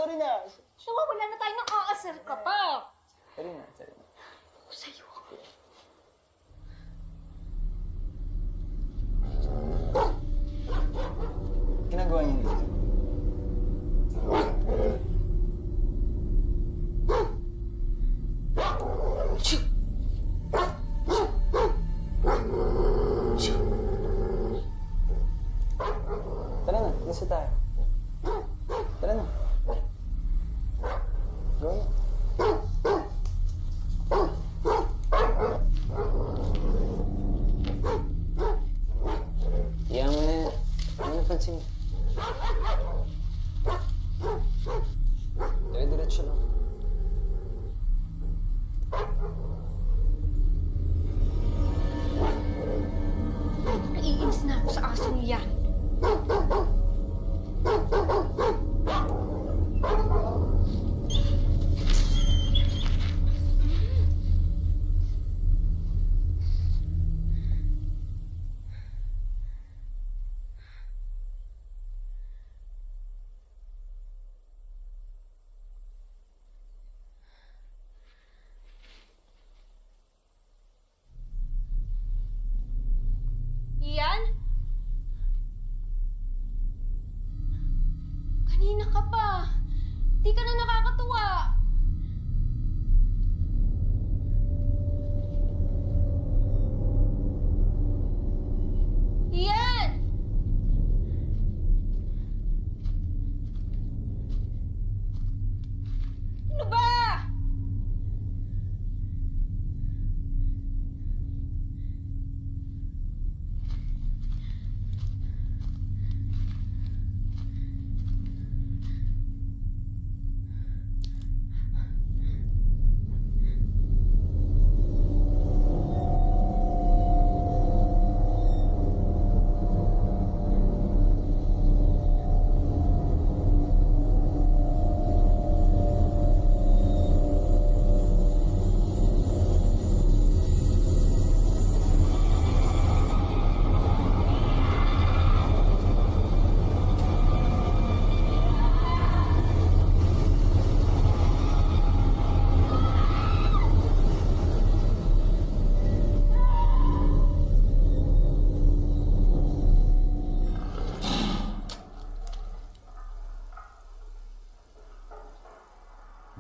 sorry na. Nawawala na tayo ng aasar ka pa. Sorry na, sorry na. Ako sa'yo. Ginagawa niyo dito? Tara na, isa tayo. Tara na. Go na. Iyan mo na yan. Ano napansin mo? Dire-diretso lang. Naiinis na ako sa asong yan. Ian? Kanina ka pa. Di ka na nakakatuwa. Ian! Ano ba?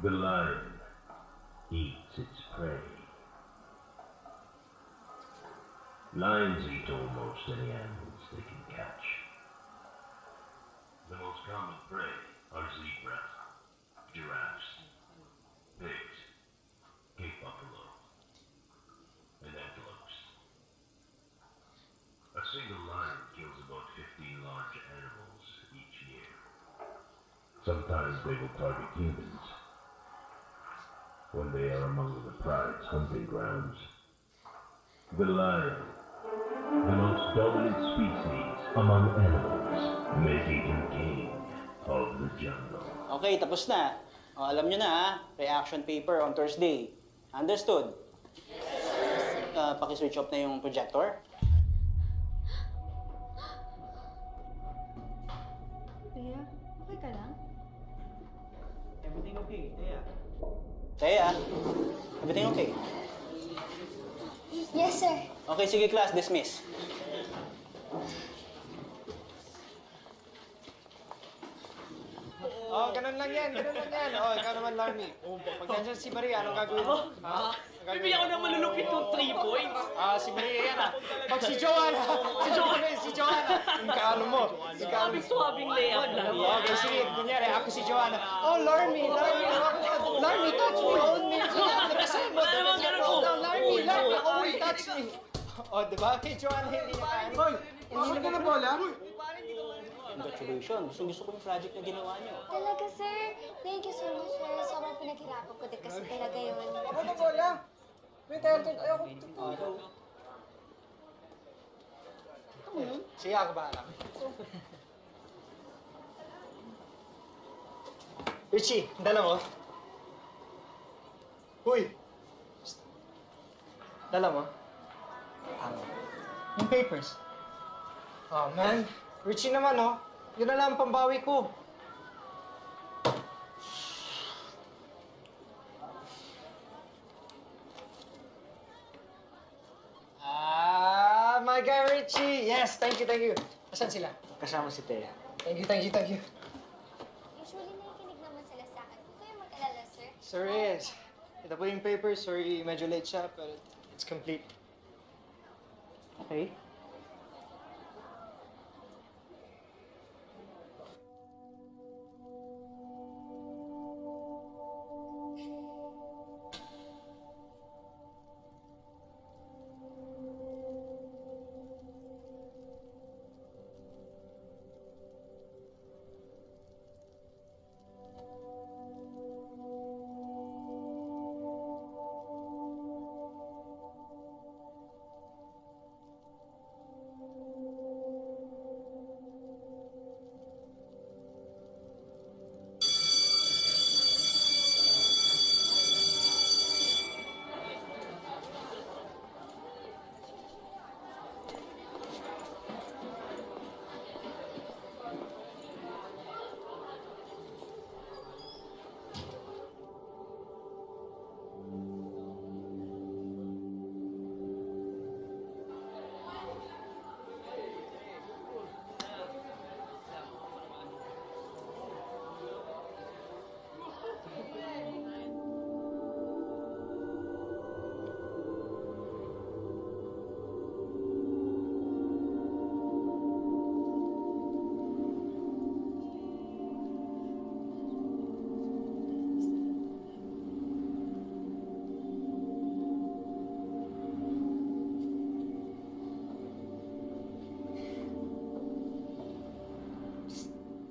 The lion eats its prey. Lions eat almost any animals they can catch. The most common prey are zebras, giraffes, pigs, cape buffalo, and antelopes. A single lion kills about 15 large animals each year. Sometimes they will target humans when they are among the pride's hunting grounds. The lion, the most dominant species among animals, making him king of the jungle. Okay, tapos na. O, alam nyo na, ha? Reaction paper on Thursday. Understood? Paki-switch off na yung projector. Tia, okay ka lang? Everything okay, Taya? Taya, everything okay? Yes, sir. Okay, sige class, dismiss. Oh, ganun lang yan, ganun lang yan. Oh, ikaw naman, Larmy. Pag nandiyan si Maria, anong gagawin mo? Ha? Bibigyan ko ng malulupit yung 3 points. Si Maria yan Pag si Joanna, si Joanna. Yung kaano mo. Si kaano mo. Swabing layup lang yan. Okay, sige. Kunyari, ako si Joanna. Oh, Larmy, touch me. Hold me. Ano naman ganun ko? Larmy, touch me. Oh, diba? Kay Joanna, hindi niya kaya. Hoy, hindi ka na bola? Congratulations. Gusto ko yung project na ginawa niyo. Talaga, sir. Thank you so much, sir. Sobrang pinaghirapan ko din kasi talaga yun. Ako na bola. Wait, ayoko. Sige, ako ba alam? Richie, dala mo. Huy! Dala mo. Yung papers. Oh, man. Richie naman, oh. Yun na lang ang pambawi ko. my guy Richie! Yes, thank you, thank you. Asan sila? Kasama si Thea. Thank you, thank you, thank you. Usually, nakikinig naman sila sa akin. Huwag kayong mag-alala, sir. Sir Reyes, ito po yung paper. Sorry, medyo late siya, but it's complete. Okay.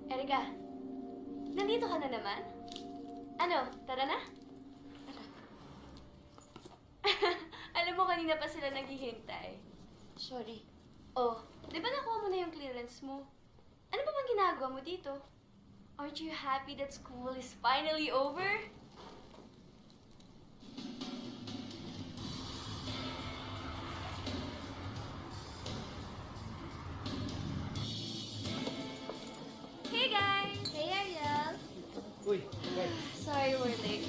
Erika, nandito ka na naman? Ano, tara na? Tara. Alam mo, kanina pa sila naghihintay. Sorry. Oh, di ba nakuha mo na yung clearance mo? Ano pa bang ginagawa mo dito? Aren't you happy that school is finally over? Hey guys! Hey, Ariel. Uy, okay. Sorry we're late.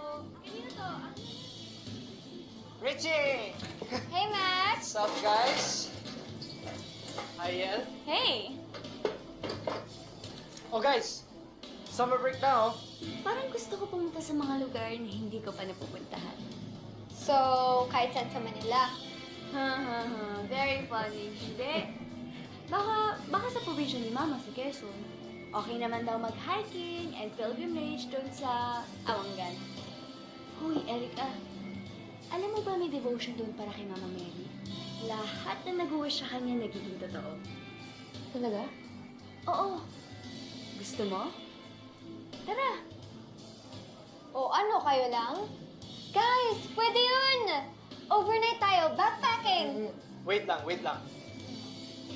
Oh, kanina to? Richie! Hey, Max. What's up, guys? Ariel? Hey! Oh, guys. Summer break na, oh. Parang gusto ko pumunta sa mga lugar na hindi ko pa napupuntahan. So, kahit saan sa Manila. Very funny. Hindi. Baka sa provision ni Mama sa Quezon. Okay naman daw mag-hiking and pilgrimage doon sa Awangan. Huy, Erica. Alam mo ba may devotion doon para kay Mama Mary? Lahat na nag-wish sa kanya nagiging totoo. Talaga? Oo. Gusto mo? Tara. O ano, kayo lang? Guys, pwede yun! Overnight tayo, backpacking! Wait lang.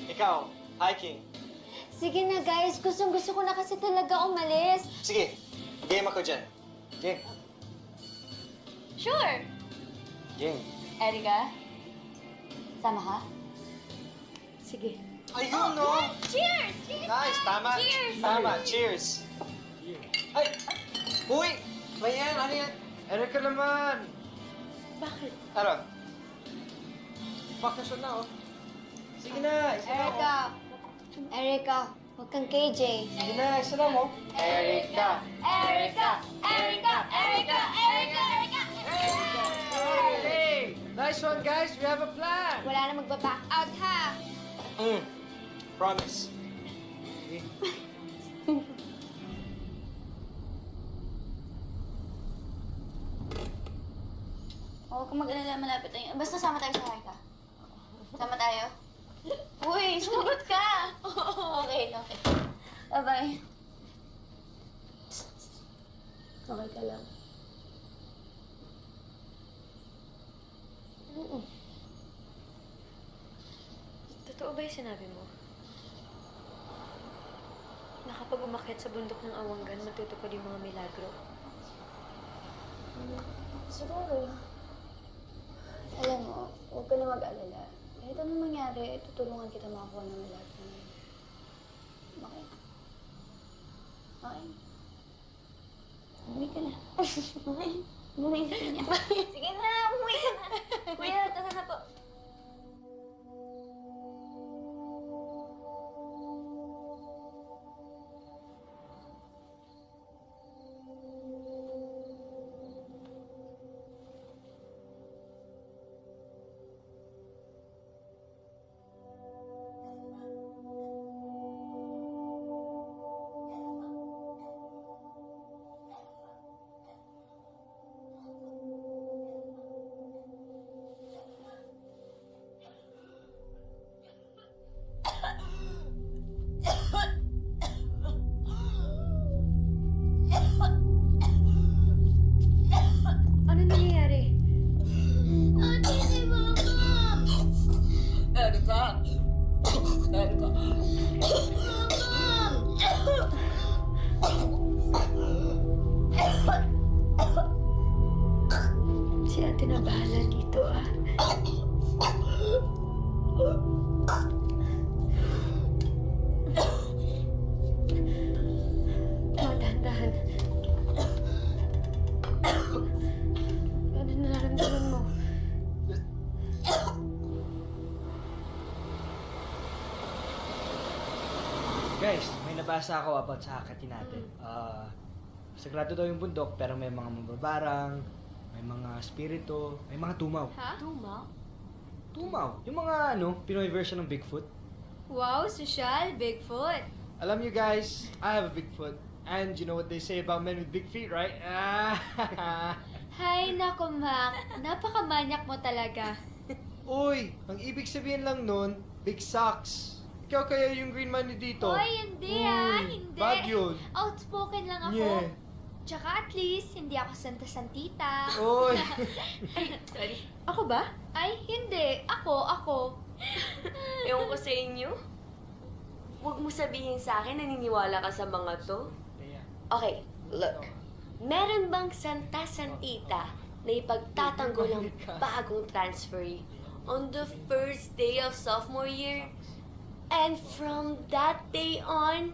Ikaw, hiking. Sige na guys, gustong-gusto ko na kasi talaga umalis. Sige, game ako dyan. Game. Sure. Game. Erika, sama ka? Sige. Ayun, no? Cheers! Cheers! Nice, tama. Cheers! Tama, cheers. Ay! Uy! Bayan, ano yan? Erika naman. Bakit? Ano? Bakasyon na, oh. Sige na, isa na, oh. Erika, huwag kang KJ. Sige na, isa na, oh. Erika. Erika! Erika! Erika! Erika! Erika! Hey! Nice one, guys. We have a plan. Wala na magba-back out, ha? Promise. Huwag kang mag-alala, malapit tayo. Basta sama tayo sa Erika. Sama tayo? Uy, sumagot ka! Okay. Bye-bye. Okay ka lang. Totoo ba yung sinabi mo? Na kapag umakyat sa bundok ng Awangan, matutupad yung mga milagro? Siguro. Alam mo, huwag ka na mag-alala. Kahit anong mangyari, tutulungan kita makakuha ng milagro na yun. Okay? Okay? Umuwi ka na. Okay? Bumisip niya. Sige na, umuwi ka na. Kuya, tara na po. Ano nangyayari? Ate, si Mama! Erika! Erika! Si ate na bahala dito, ah. Dahan-dahan. Ano nararamdaman mo? Guys, may nabasa ako about sa hakatin natin. Sagrado daw yung bundok, pero may mga mababarang, may mga spirito, may mga tumaw. Ha? Tuma? Tumaw? Yung mga Pinoy version ng Bigfoot. Wow, social, Bigfoot. Alam you guys, I have a Bigfoot. And you know what they say about men with big feet, right? Hay, nako, Mac. Napakamanyak mo talaga. Uy, ang ibig sabihin lang nun, big socks. Ikaw kaya yung green money dito? Hoy, hindi hindi. Bad yun. Outspoken lang ako. Yeah. Tsaka at least, hindi ako santa-santita. Uy. Ay, sorry. Ako ba? Ay, hindi. Ako. Ewan ko sa inyo. Huwag mo sabihin sa akin naniniwala ka sa mga to. Okay, look. Meron bang Santa Santita na ipagtatanggol ang bagong transferee on the first day of sophomore year? And from that day on...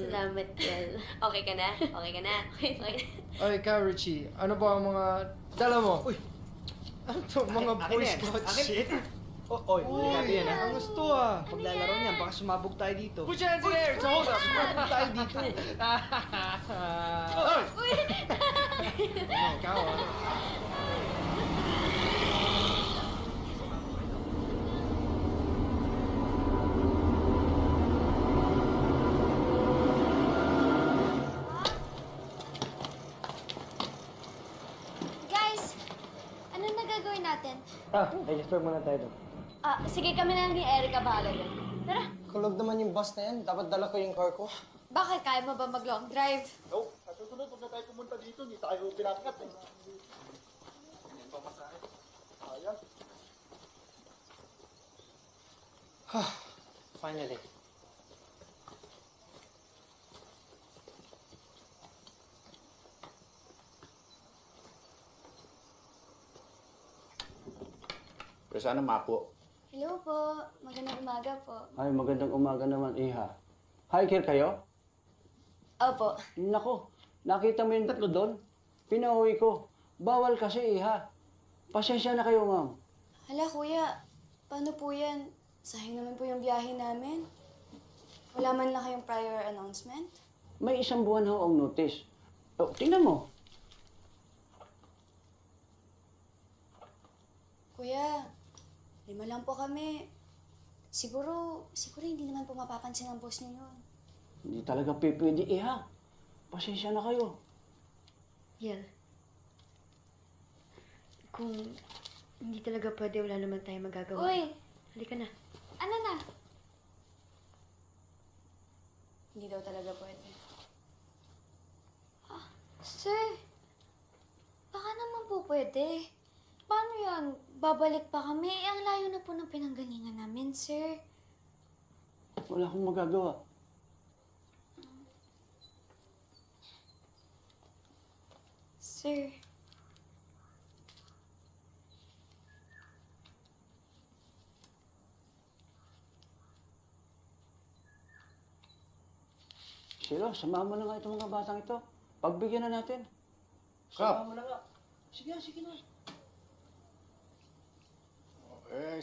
Salamat, Kel. Okay ka na? Okay ka na? Okay na? Ay, ikaw, Richie, ano ba ang mga dala mo? Uy! Ano to? Mga Akin Boy yan. Scout Akin. shit? Oy, grabe yan, ha? Ang gusto ah. Paglalaro niyan, baka sumabog tayo dito. Put your hands in the air! It's a hold up! Sumabog tayo dito. Uy! Ikaw ah. Guys, ano na gagawin natin? Register muna tayo doon. Sige, kami na lang ni Erica bahala dyan. Tara. Kulog naman yung bus na yan. Dapat dala ko yung car ko. Bakit? Kaya mo ba mag-long drive? No, sa susunod, pag na tayo pumunta dito, hindi tayo pinakat eh. Sayang. Finally. Pero sana mapo. Hello po. Magandang umaga po. Ay, magandang umaga naman, Iha. Hiker kayo? Opo. Nako, nakita mo yung tatlo doon? Pinauwi ko. Bawal kasi, Iha. Pasensya na kayo, ma'am. Hala, kuya. Paano po yan? Sayang naman po yung biyahe namin. Wala man lang kayong prior announcement? May 1 buwan ho ang notice. Oh, tingnan mo. Kuya, 5 lang po kami. Siguro hindi naman po mapapansin ang boss niyo yun. Hindi talaga pwede, Iha. Pasensya na kayo. Yan. Kung hindi talaga pwede, wala naman tayo magagawa. Uy, Halika na. ano na? Hindi daw talaga pwede. Sir, baka naman po pwede. Paano yan? Babalik pa kami? Ang layo na po ng pinanggalingan namin, sir. Wala akong magagawa. Sir. Silo, samahan mo na nga itong mga batang ito. Pagbigyan na natin. Kap. Samahan mo na nga. Sige na.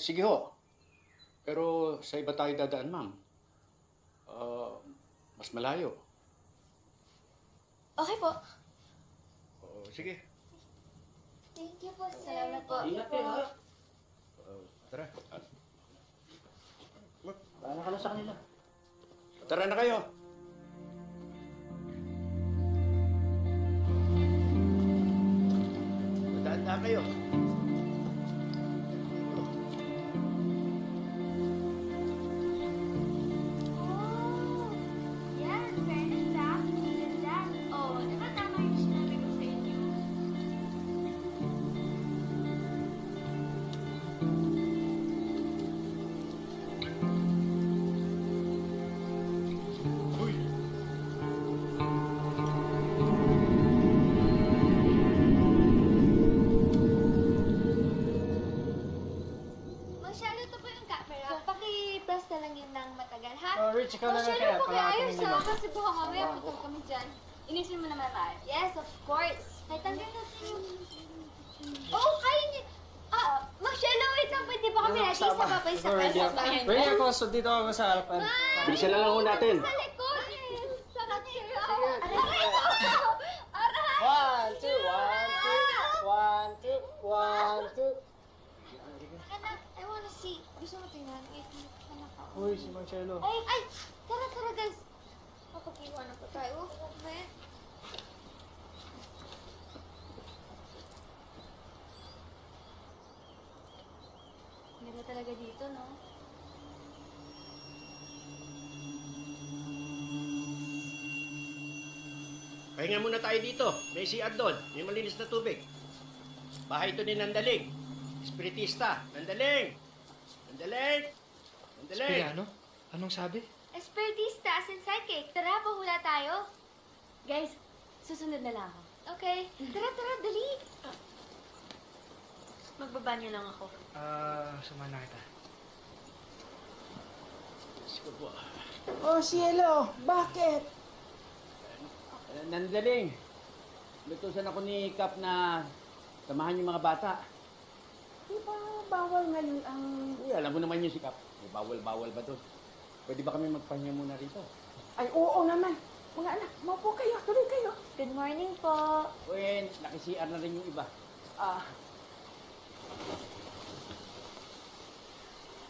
Sige ho. Pero sa iba tayo dadaan, ma'am. Mas malayo. Okay po. Sige. Thank you po, sir. Salamat po. Ingat kayo, ha? Tara. Paano ka na sa kanila? Tara na kayo. Dadaan kayo. Yan, fairness lang. Ganda. Oh, di ba tama yung sinabi ko sa inyo? Masyado to po yung camera. So, paki-press na lang yun ng matagal, ha? Oh, Rich, ikaw na lang Masyado kaya. po kaya ayos, Pakatingin ha? mo. Kasi baka mamaya putol kami dyan. Inisin mo naman tayo. Yes, of course. Ay, tanggal natin yung... Oh, kaya niya. Marcelo, wait lang. Pwede ba kami natin sa papay sa Ready peso? ako. Ready ako. So, dito ako sa harapan. Bilisan na lang ho natin. Sa likod. Sa kakiro. Aray ko. Aray. 1, 2, 1, 2, 1, 2. Anak, I wanna see. Gusto mo tingnan? Wait, anak ako. Uy, si Marcelo. Ay! Tara, guys. Papag-iwanan pa tayo. Okay. Ganda talaga dito, no? Pahinga muna tayo dito. May CR doon. May malinis na tubig. Bahay ito ni Nandaling. Espiritista. Nandaling! Nandaling! Nandaling! Spiriano? Anong sabi? Espiritista as in psychic. Tara, pahula tayo. Guys, susunod na lang ako. Okay. Tara, dali. Magbabanyo lang ako. Samahan na kita. Sige po. Oh, Cielo, bakit? Nandaling. Lutusan ako ni Kap na samahan yung mga bata. Di ba bawal ngayon ang... Uy, alam mo naman yun si Kap. May bawal ba doon? Pwede ba kami magpahinga muna rito? Ay, oo naman. Mga anak, maupo kayo. Tuloy kayo. Good morning po. Uy, naki-CR na rin yung iba.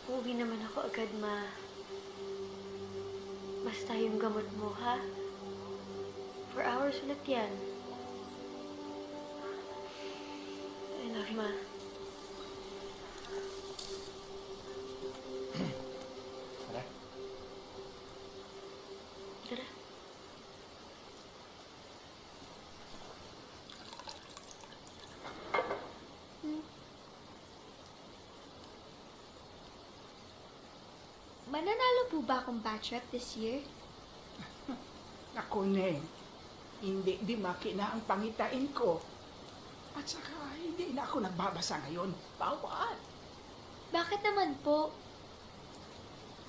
Uwi naman ako agad, Ma. Basta yung gamot mo, ha? 4 hours ulit yan. I love you, Ma. Tara. Tara. Mananalo po ba akong batch rep this year? Naku, Neng. Hindi di makina ang pangitain ko. At saka, hindi na ako nagbabasa ngayon. Bawal. Bakit naman po?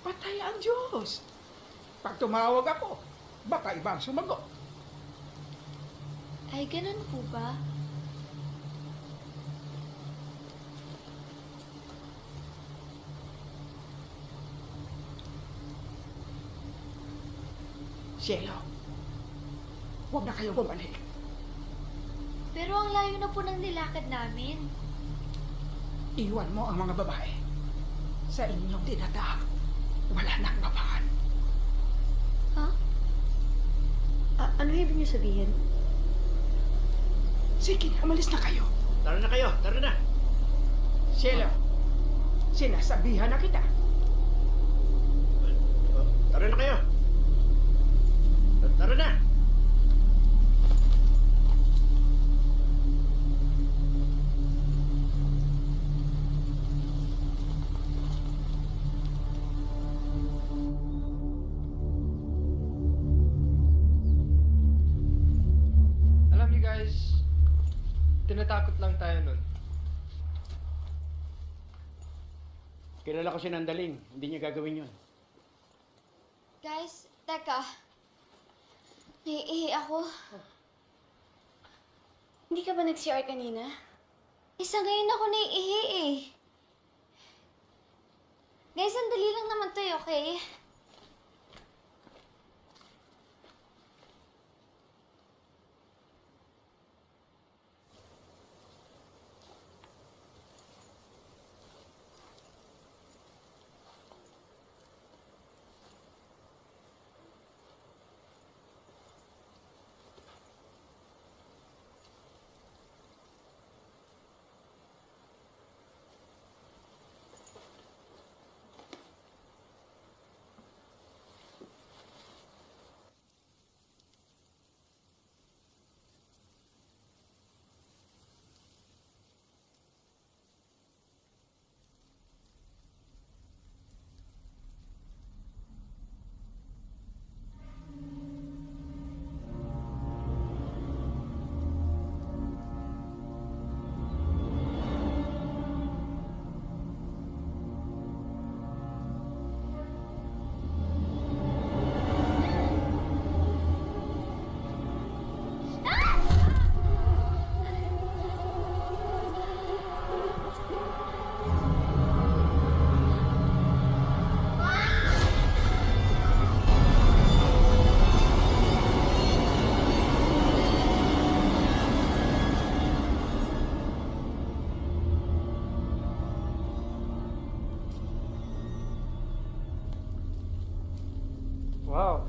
Patay ang Diyos. Pag tumawag ako, baka ibang sumagot. Ay, ganun po ba? Cielo, huwag na kayo bumalik. Pero ang layo na po ng nilakad namin. Iwan mo ang mga babae. Sa inyong dinadaang, wala nang babahan. Ha? Ano ibig niyo sabihin? Sige, umalis na kayo. Tara na kayo. Tara na. Cielo, sinasabihan na kita. Tara na kayo. Tara na. Alam niyo guys, tinatakot lang tayo nun. Kilala ko si Nandaling. Hindi niya gagawin yun. Guys, teka. Naiihi ako. Hindi ka ba nag-CR kanina? Isa ngayon ako naiihi eh. Guys, sandali lang naman to eh, okay? Wow.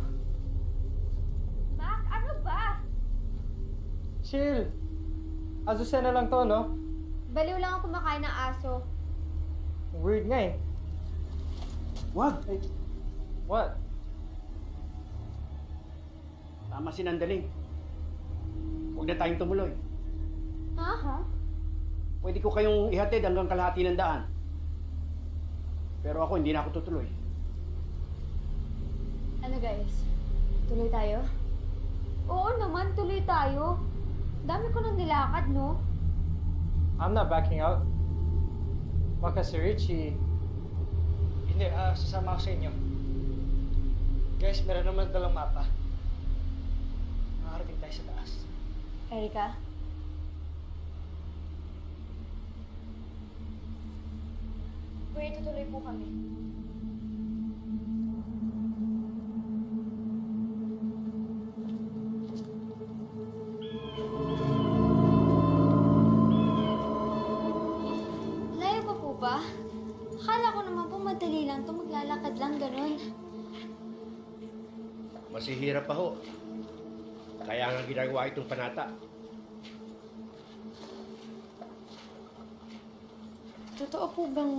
Mac, ano ba? Chill. Azucena lang to, no? Baliw lang ako kumakain ng aso. Weird nga eh. Wag! What? Tama si Nandaling. Huwag na tayong tumuloy. Ha? Pwede ko kayong ihatid hanggang kalahati ng daan. Pero ako, hindi na ako tutuloy. Ano guys? Tuloy tayo? Oo naman, tuloy tayo. Dami ko nang nilakad, no? I'm not backing out. Baka si Richie... Hindi, sasama ako sa inyo. Guys, meron naman dalang mapa. Makakarating tayo sa taas. Erika? Kuya, tutuloy po kami. Layo pa po ba? Akala ko naman po madali lang to, maglalakad lang, ganun. Masihirap pa ho. Kaya nga ginagawa itong panata. Totoo po bang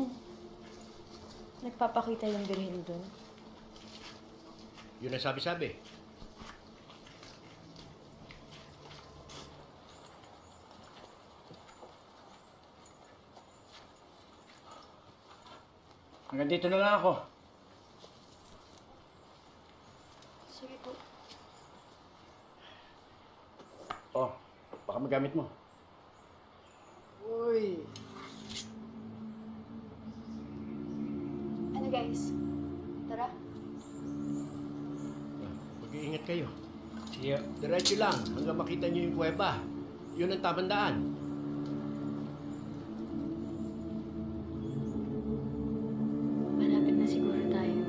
nagpapakita yung birhen doon? Yun ang sabi-sabi. Hanggang dito na lang ako. Sige po. Oh, baka magamit mo. Uy. Ano guys? Tara. Mag-iingat kayo. Sige. Diretso lang hanggang makita niyo yung kuweba. Yun ang tamang daan. Malapit na siguro tayo.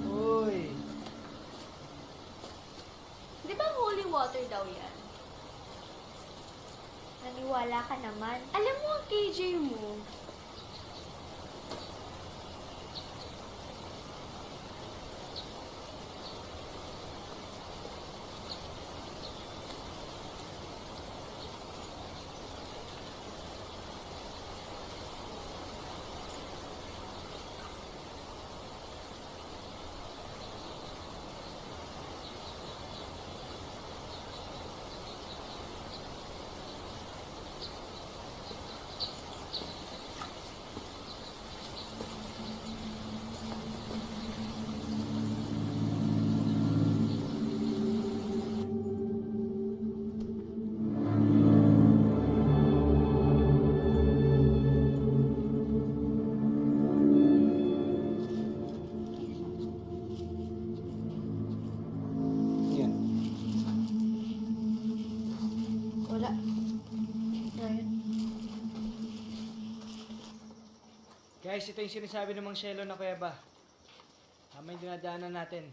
Uy. Di ba holy water daw yan? Naniwala ka naman. Alam mo ang KJ mo. Guys, ito yung sinasabi ng Mang Shelo na kuweba. Tama yung dinadaanan natin.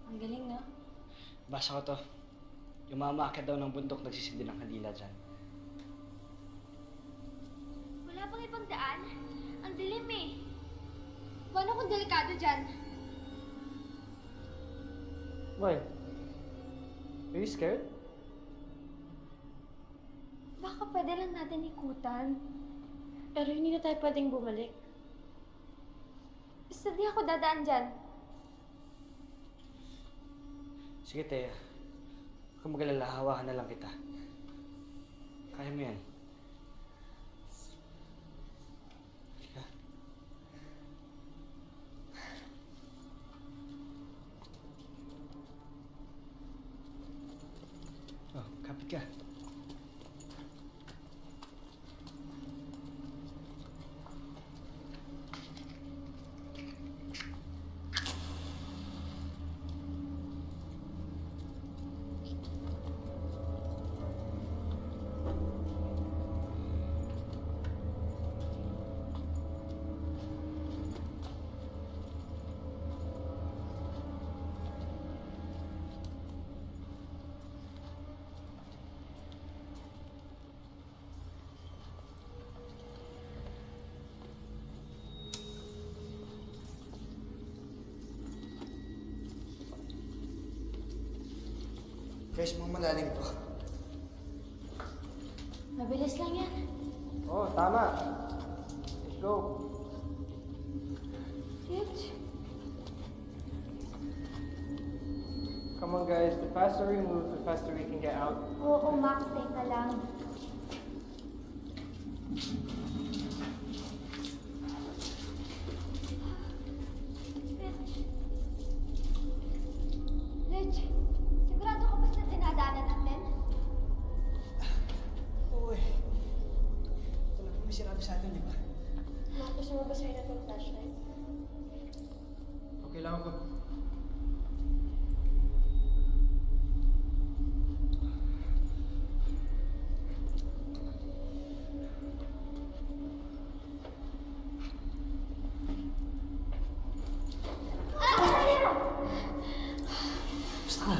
Ang galing, no? Basa ko to. Yung mga umaakit daw ng bundok nagsisindi ng kandila dyan. Wala bang ibang daan? Ang dilim eh. Paano kung delikado dyan? Why? Are you scared? Baka pwede lang natin ikutan. Pero hindi na tayo pwedeng bumalik. Basta di ako dadaan dyan. Sige, Thea. Huwag kang mag-alala, hawakan na lang kita. Kaya mo yan. Halika. Oh, kapit ka. Guys, mga malalim to. Mabilis lang yan. Oh, tama. Let's go. Rich. Come on guys, the faster we move, the faster we can get out. Oo, Max, teka lang. Rich, sigurado ka ba sa dinadaanan natin? Oo eh. Ito lang may sinabi sa atin, di ba? Gusto mo ba sa'yo na itong flashlight? Okay lang ako. Basta ka.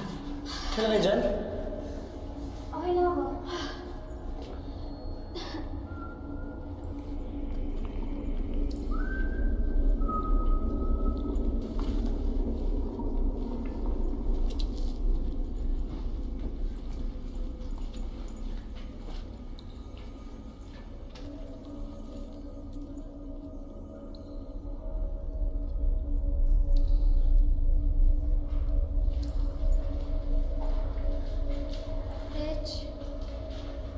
Kailan ka dyan? Okay lang ako. Rich,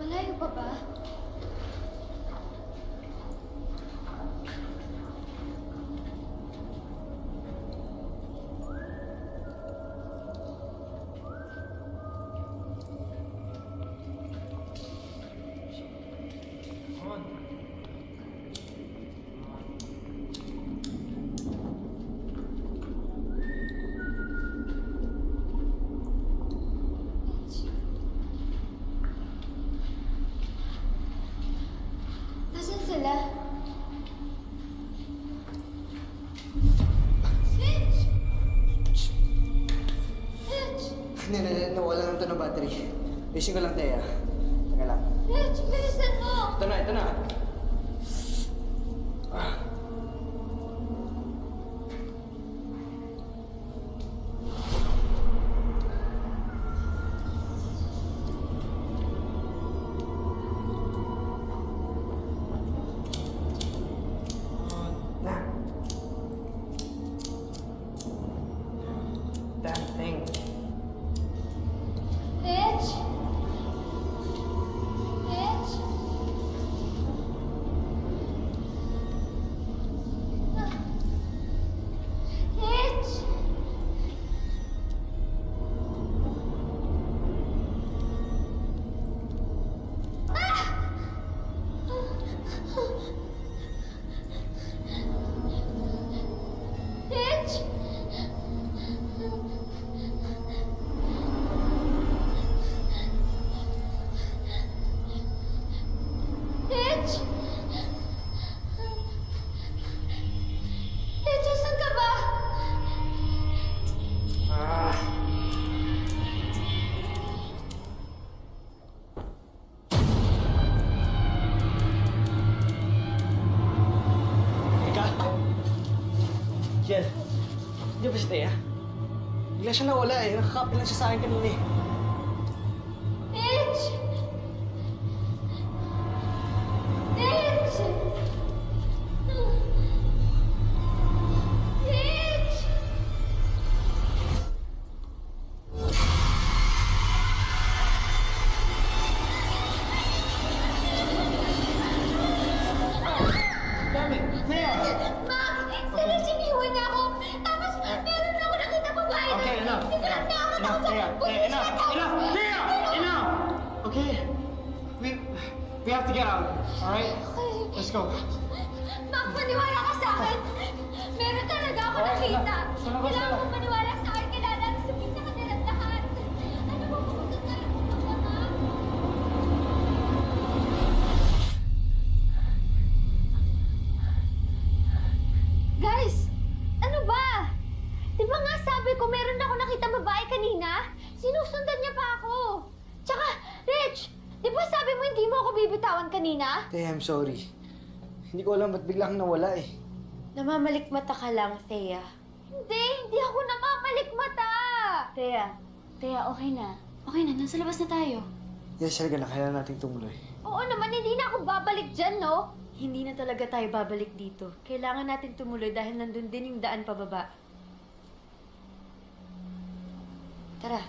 malayo pa ba? Nasaan sila? Rich! Rich! Nawala lang ito ng battery. Ayusin ko lang, Thea. Teka lang. Rich, bilisan mo! Ito na, ito na. Damn thing. Rich! Rich! si Thea? Bigla siya nawala eh. Nakakapit lang siya sa akin kanina eh. Mitch! Mitch! Mitch! Ma! Sila siniwan niya ako! Tapos meron ako nakita babae na... Okay, enough. Enough, Thea. Enough. Okay. We have to get out. All right? Let's go. Mac, maniwala ka sa akin! Meron talaga ako nakita! Kailangan mo maniwala sa akin! Kailangan sabihin sa kanila lahat! Ano mo pupunta tayo pupunta, Mac? Guys! Ano ba? Di ba nga sabi ko meron ako nakita babae kanina? Sinusundan niya pa ako! Tsaka, Rich! Di ba sabi mo hindi mo ako bibitawan kanina? Thea, I'm sorry. Hindi ko alam ba't biglang nawala eh. Namamalikmata ka lang, Thea. Hindi ako namamalikmata! Thea, okay na. Okay na, nasa labas na tayo. Yes, talaga na. Kailangan nating tumuloy. Oo naman, hindi na ako babalik dyan, no? Hindi na talaga tayo babalik dito. Kailangan natin tumuloy dahil nandun din yung daan pababa. Tara.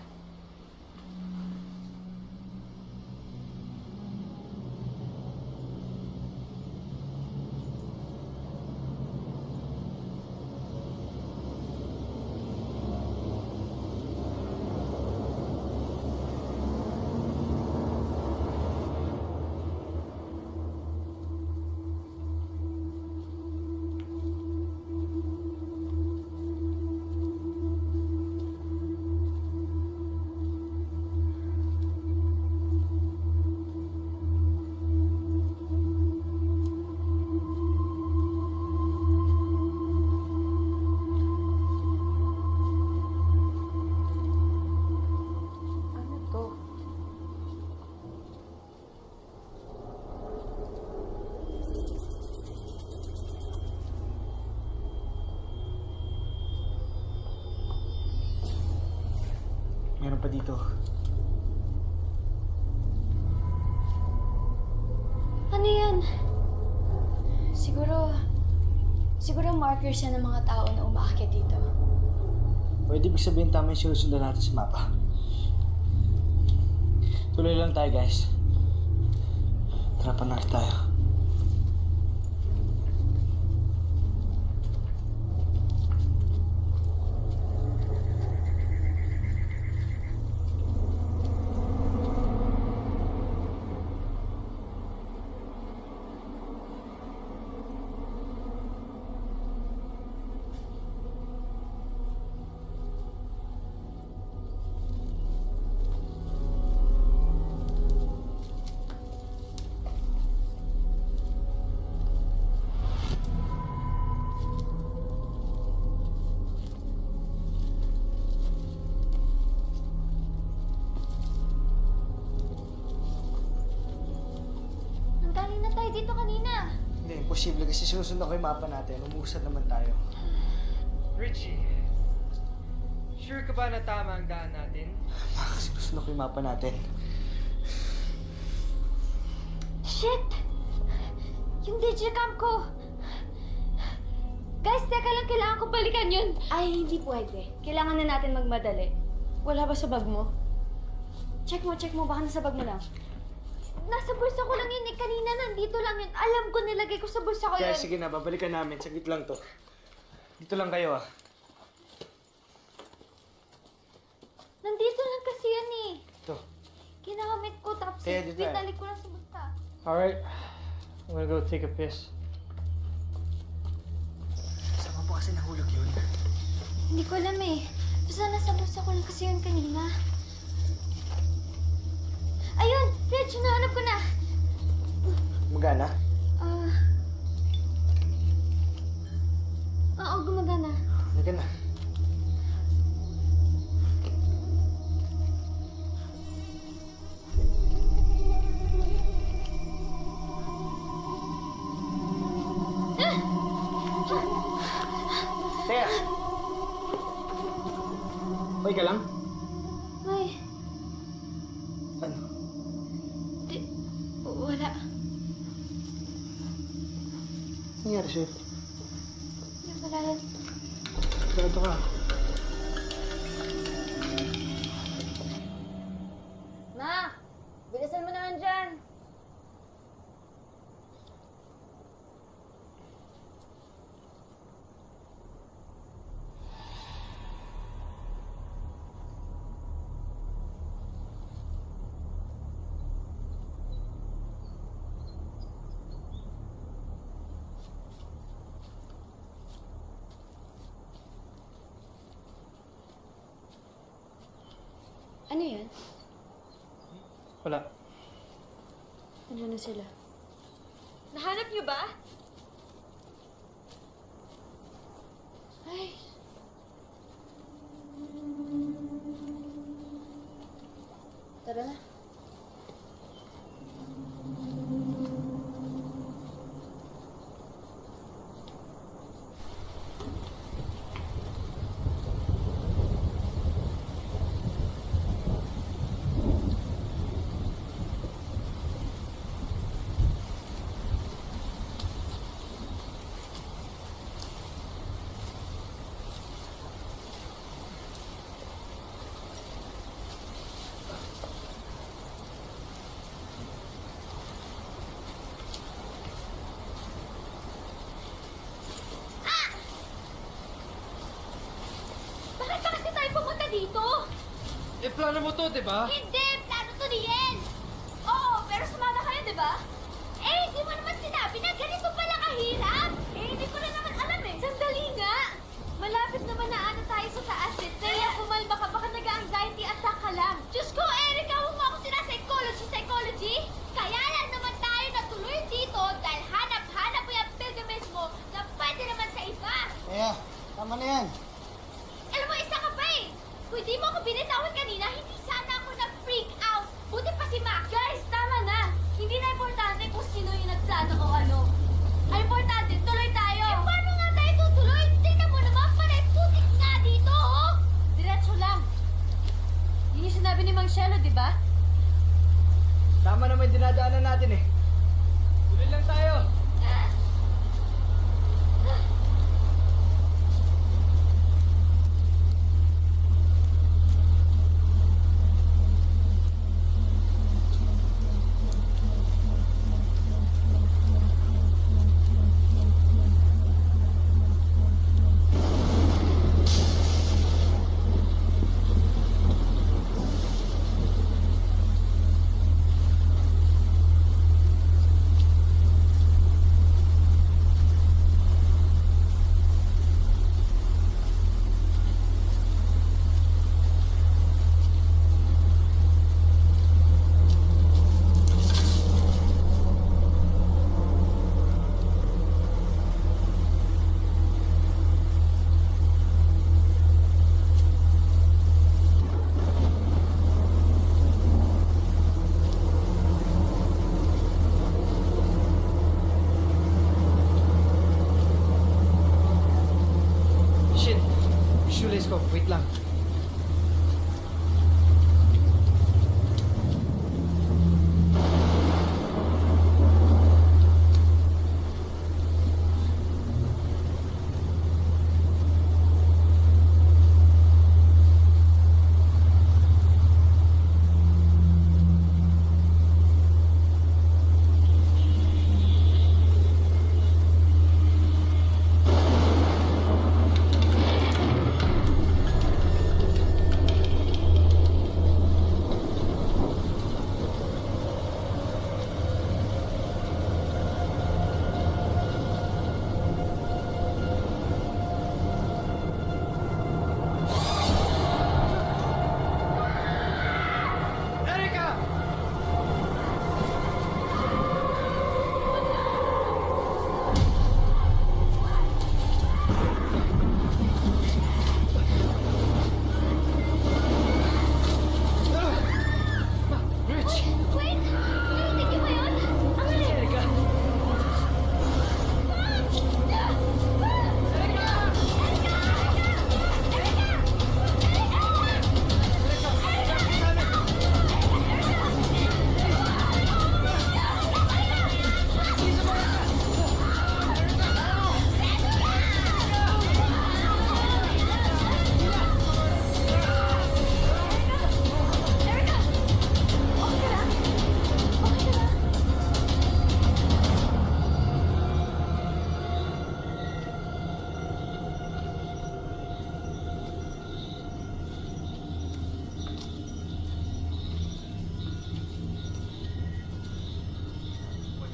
Meron pa dito. Ano yan? Siguro markers yan ng mga tao na umaakyat dito. Pwede ibig sabihin tama yung sinusundan natin sa mapa. Tuloy lang tayo, guys. Tara, panak tayo. Dito kanina. Hindi, imposible kasi sinusundan ko yung mapa natin. Umuusad naman tayo. Richie, sure ka ba na tama ang daan natin? Kasi sinusundan ko yung mapa natin. Shit! Yung digicam ko! Guys, teka lang, kailangan ko balikan yun. Ay, hindi pwede. Kailangan na natin magmadali. Wala ba sa bag mo? Check mo. Baka nasa bag mo lang. Nasa bulsa ko lang yun eh. Kanina nandito lang yun. Alam ko nilagay ko sa bulsa ko Kaya yun. sige na, babalikan namin. Saglit lang to. Dito lang kayo ah. Nandito lang kasi yan eh. Ito. Ginamit ko tapos Dito binalik ko lang sa bulsa. Alright, I'm gonna go take a piss. Saan mo ba kasi nahulog yun? Hindi ko alam eh. Basta nasa bulsa ko lang kasi yun kanina. Ayun! Rich, nahanap ko na! Magana? Oo, gumagana. Magana. Teka! Ano? Di, wala. Nangyari sa'yo? Wala. Sarado ka. Ma! Bilisan mo naman dyan! Ano yan? Wala. Nandiyan na sila. Nahanap niyo ba? Ay. Tara na. Bakit ba kasi tayo pumunta dito? Eh, plano mo to, di ba? Hindi! Plano to ni Yen! Oo, pero sumama kayo, di ba? Eh, hindi mo naman sinabi na ganito pala kahirap! Eh, hindi ko na naman alam eh! Sandali nga! Malapit naman na ata tayo sa taas eh. Kaya kumalma ka, baka nag-anxiety attack ka lang. Diyos ko, Erica, huwag mo ako psychology! Kaya lang naman tayo natuloy dito dahil hanap-hanap mo yung pilgrimage mo na pwede naman sa iba! Kaya, tama na yan. Alam mo, isa ka pa eh! Kung hindi mo ako binitawan kanina, hindi sana ako nag-freak out! Buti pa si Mac! Guys, tama na! Hindi na importante kung sino yung nagplano o ano. Ang importante, tuloy tayo! Eh, paano nga tayo tutuloy? Tingnan mo naman, panay putik nga dito, oh! Diretso lang. Yun yung sinabi ni Mang Shelo, di ba? Tama naman yung dinadaanan natin eh. Tuloy lang tayo.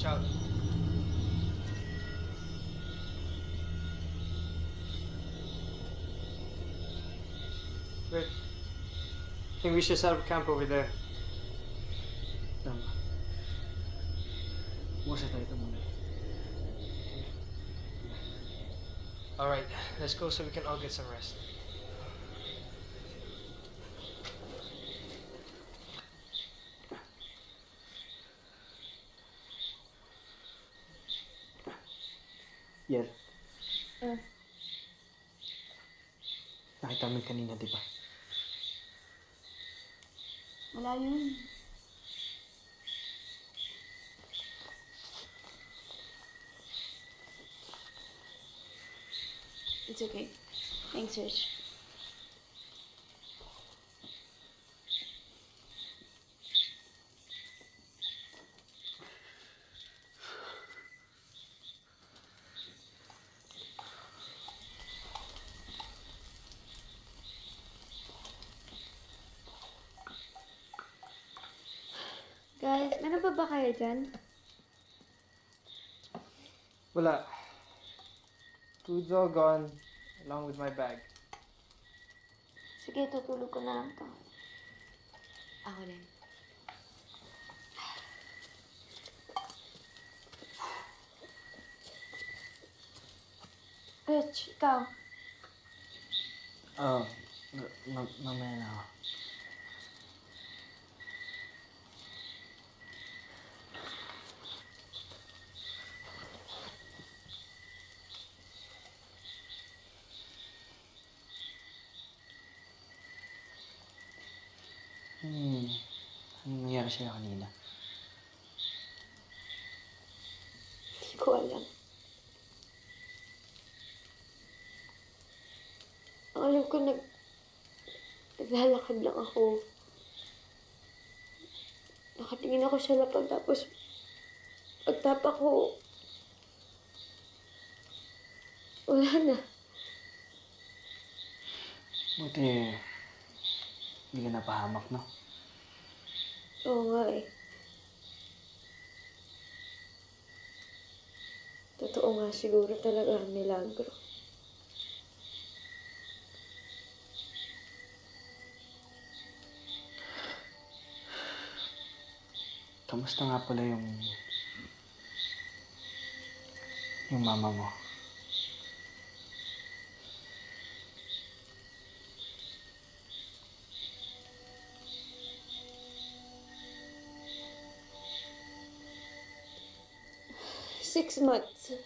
out. Wait. I think we should set up camp over there. Tama. Bukas tayo ito muna. Alright, let's go so we can all get some rest. Yer. Nakita mo yun kanina, di ba? Wala yun. It's okay. Thanks, Rich. Guys, meron pa ba kayo dyan? Wala. Food's all gone, along with my bag. Sige, tutulog ko na lang to. Ako din. Rich, ikaw. Oo. Mamaya na ako. Anong nangyari sa'yo kanina? Hindi ko alam. Ang alam ko, naglalakad lang ako. Nakatingin ako sa lapag, tapos pagtapa ko, wala na. Buti, hindi ka napahamak, no? Oo nga eh. Totoo nga siguro talaga ang milagro. Kamusta nga pala yung mama mo? Six months.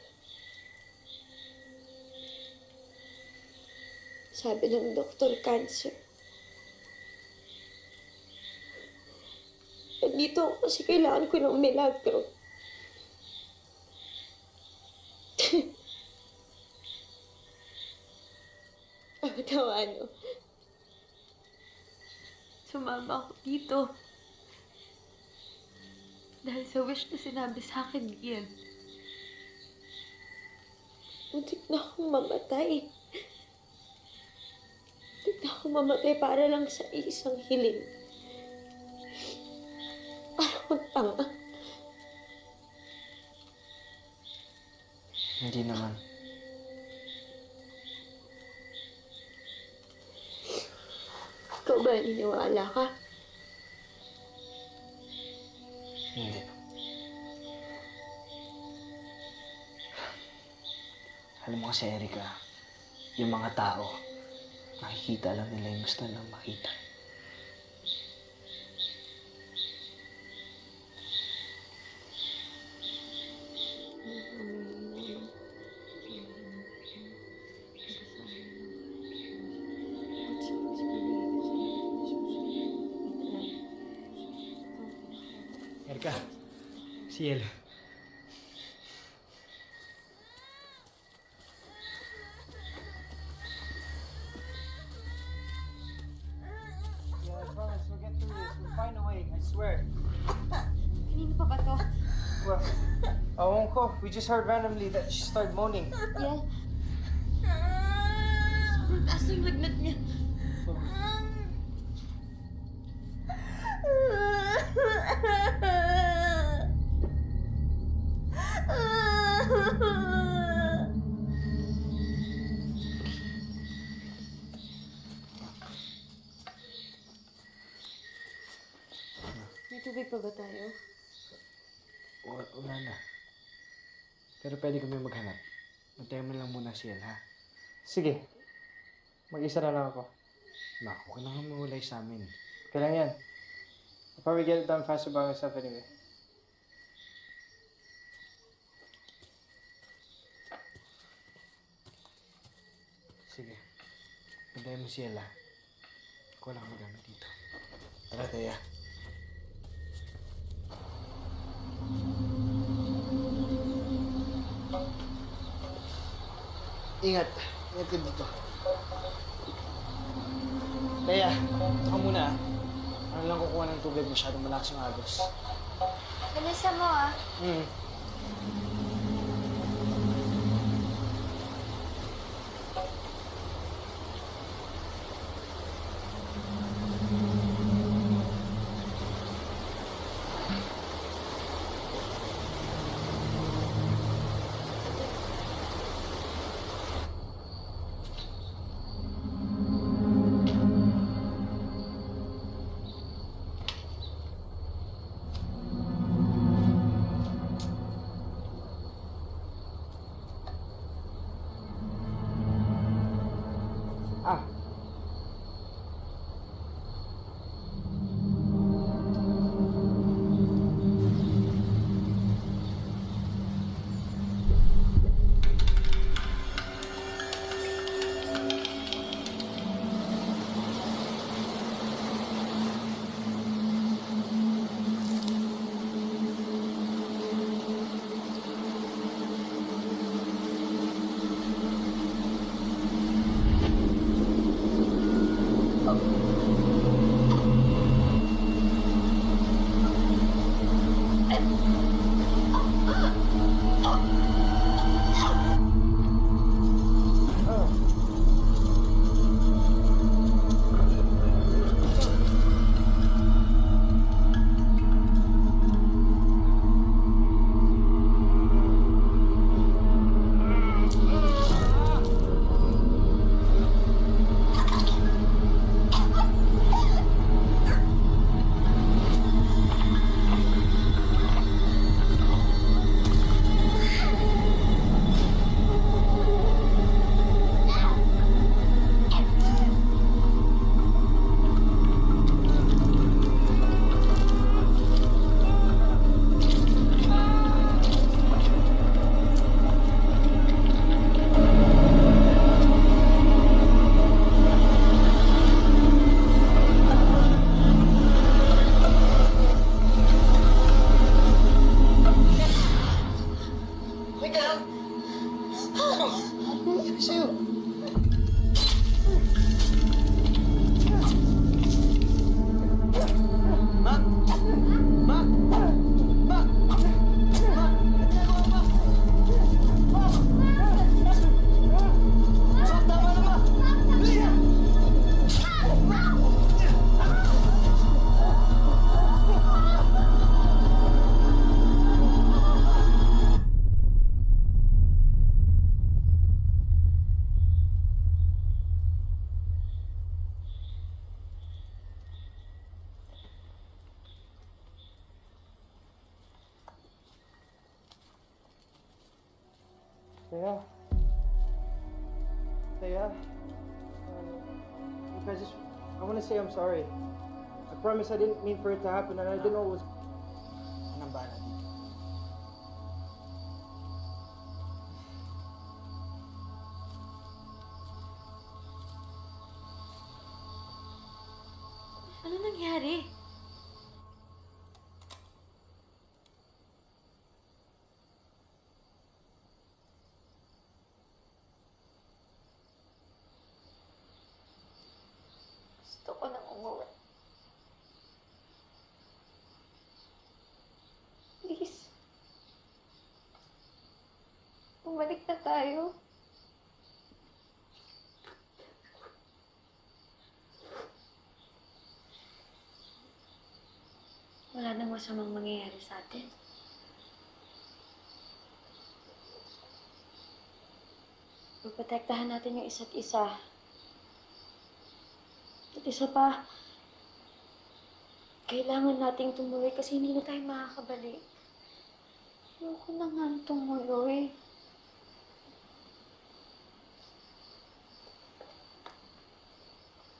Sabi ng doktor, cancer. Nandito ako kasi kailangan ko ng milagro. Ano? Sumama ako dito. Dahil sa wish na sinabi sa akin ni Ian. Muntik na akong mamatay. Muntik na akong mamatay para lang sa isang hiling. Parang tanga. Hindi naman. Ikaw ba naniniwala ka? Hindi. Alam mo kasi, Erica, yung mga tao, nakikita lang nila yung gusto nilang makita. Erica, Ciel. Kanino pa ba to? Well, awon ko. We just heard randomly that she started moaning. Yeah. Sobrang taas yung lagnat niya. Okay pa ba tayo? Wala na. Pero pwede kami maghanap. Antayin mo lang muna si El, ha? Sige. Mag-isa na lang ako. Naku, ka na nga mawalay sa amin. Okay lang yan. I'll probably get it done faster by myself anyway. Sige. Antayin mo si El, ha? Ako lang magamit dito. Tara, Teya. Ingat. Ingat ka dito. Teya, ito ka muna. Ano lang kukuha ng tubig, masyadong malakas yung agos. Bilisan mo ah. Hmm. Ah. Teya. Teya. Look, I want to say I'm sorry. I promise I didn't mean for it to happen and I didn't know it was... Anong bahala dito? Ano nangyari? Gusto ko nang umuwi. Please. Bumalik na tayo. Wala nang masamang mangyayari sa atin. Protektahan natin yung isa't isa. At isa pa, Kailangan nating tumuloy kasi hindi na tayo makakabalik. Ayoko na nga tumuloy.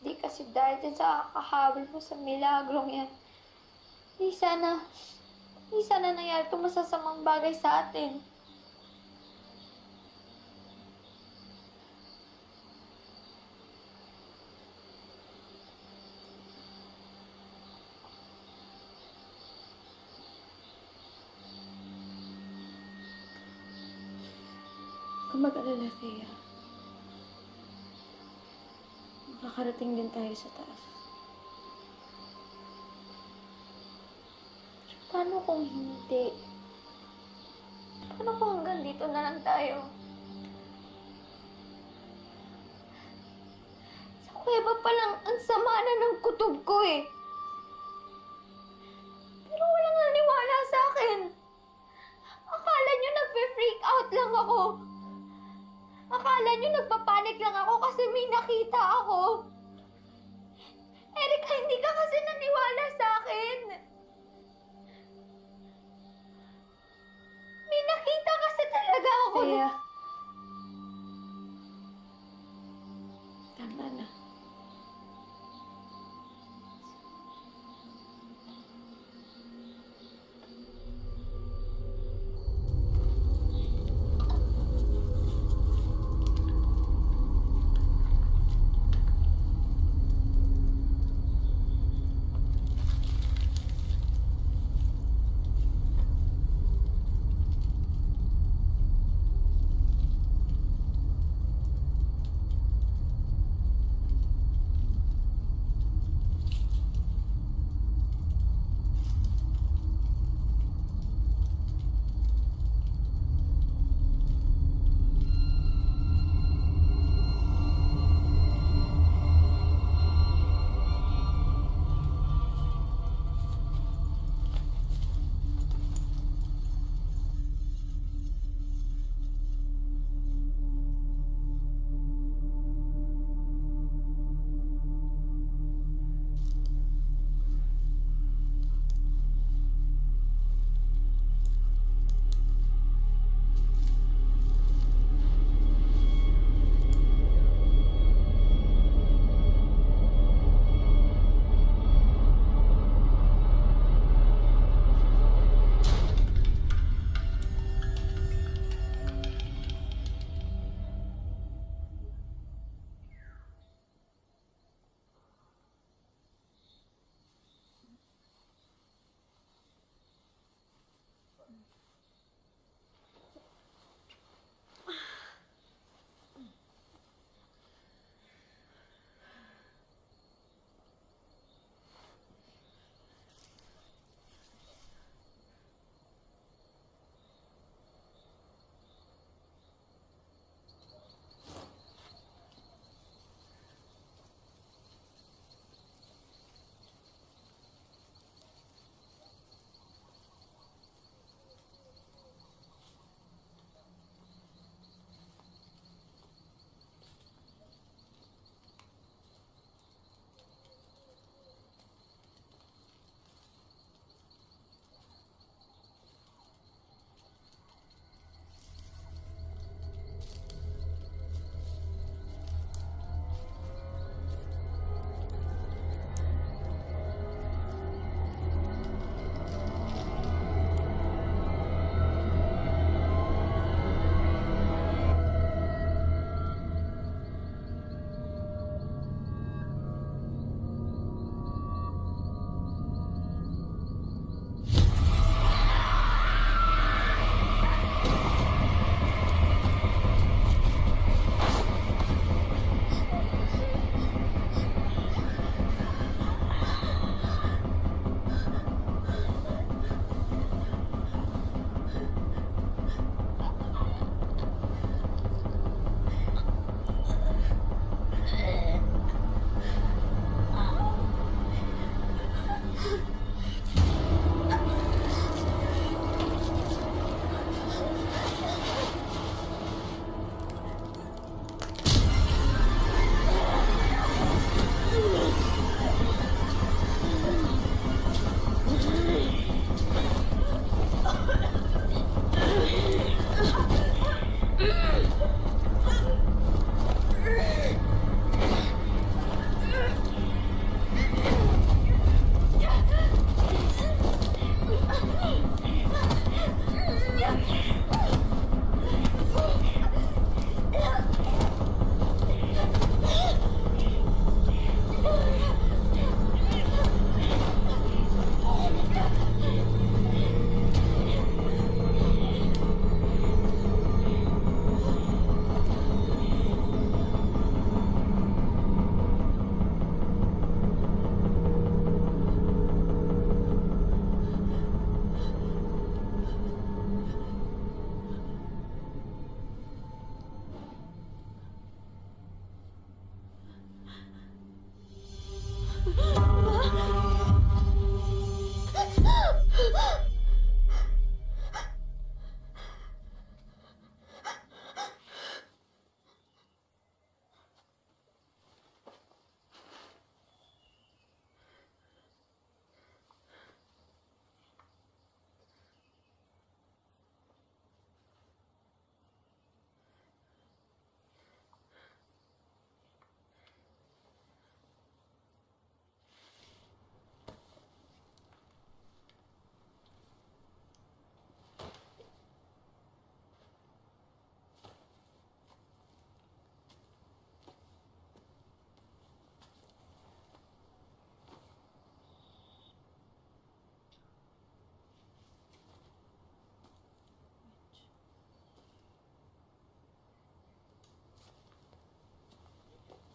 Di kasi dahil din sa kakahabol mo sa milagrong yan. Di sana nangyari itong masasamang bagay sa atin. Kung mag-alala, Thea, makakarating din tayo sa taas. Paano kung hindi? Paano kung hanggang dito na lang tayo? Sa kuweba pa lang, ang sama na ng kutob ko eh. Pero walang naniwala sa akin. Akala nyo nagpe-freak out lang ako. Akala nyo nagpapanik lang ako kasi may nakita ako. Erika, hindi ka kasi naniwala sa akin. May nakita kasi talaga ako. Thea. Tama na.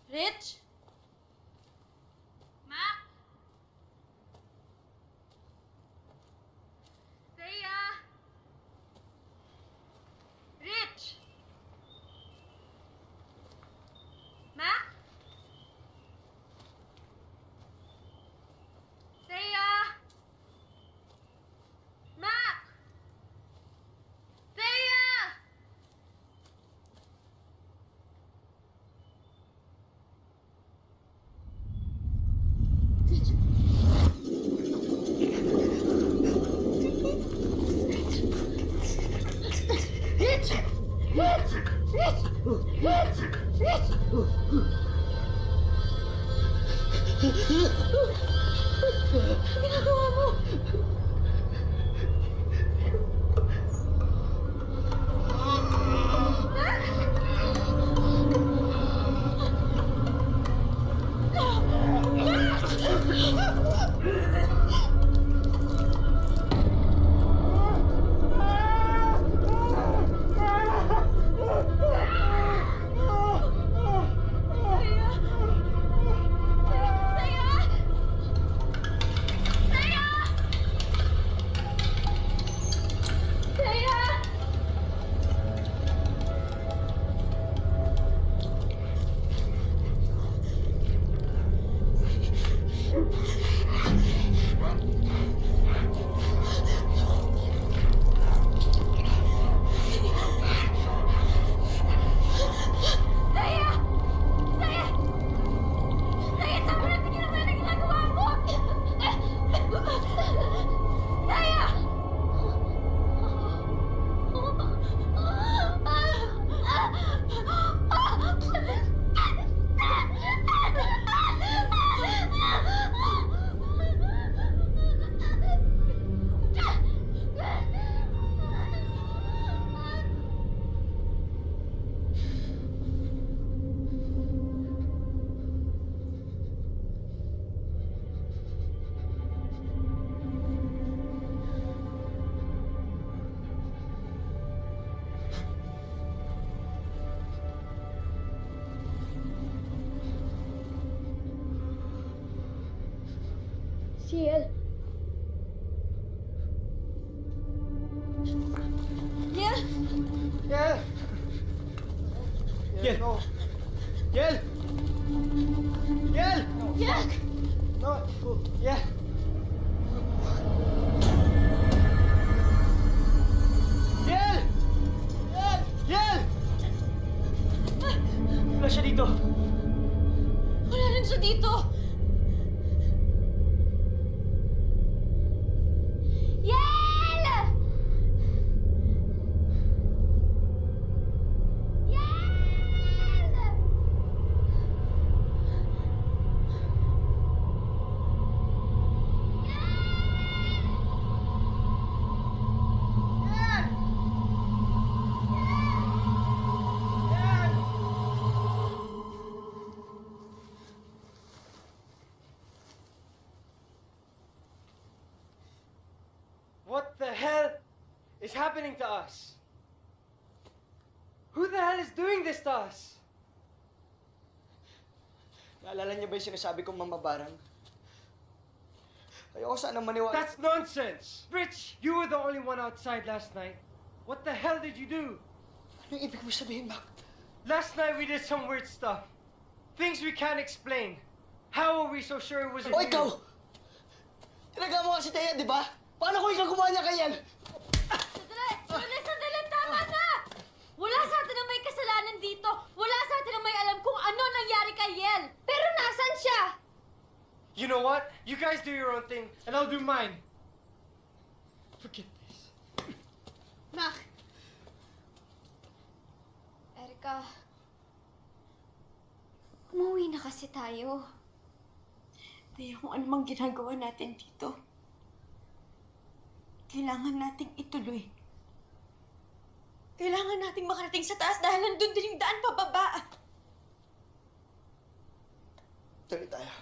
Rich? Mac? Thea? Rich? Mac? Thea? Mac? Thea? Rich! Rich! Rich! Rich! Rich! Ano ginagawa mo? Ciel. Yel! Yel! Yel! No! Yel! Yel! Yel! No! Yel! Yel! Yel! Yel! Wala siya dito. Wala rin siya dito! Yel! Yel! What the hell is happening to us? Who the hell is doing this to us? Naalala niyo ba yung sinasabi kong mamabarang? Ayoko sana maniwala. That's nonsense! Rich, you were the only one outside last night. What the hell did you do? Anong ibig mo sabihin, Mac? Last night we did some weird stuff. Things we can't explain. How are we so sure it wasn't O you? ikaw! Tinaga mo kasi Thea, di ba? Paano kung ikaw gumawa niya kay Yel? Sandali! Sandali! Sandali! Tama na! Wala sa atin ang may kasalanan dito! Wala sa atin ang may alam kung ano nangyari kay Yel! Pero nasan siya? You know what? You guys do your own thing, and I'll do mine. Forget this. Mac. Erica. Umuwi na kasi tayo. Kaya kung ano mang ginagawa natin dito, kailangan nating ituloy. Kailangan nating makarating sa taas dahil nandun din yung daan pababa. Tuloy tayo.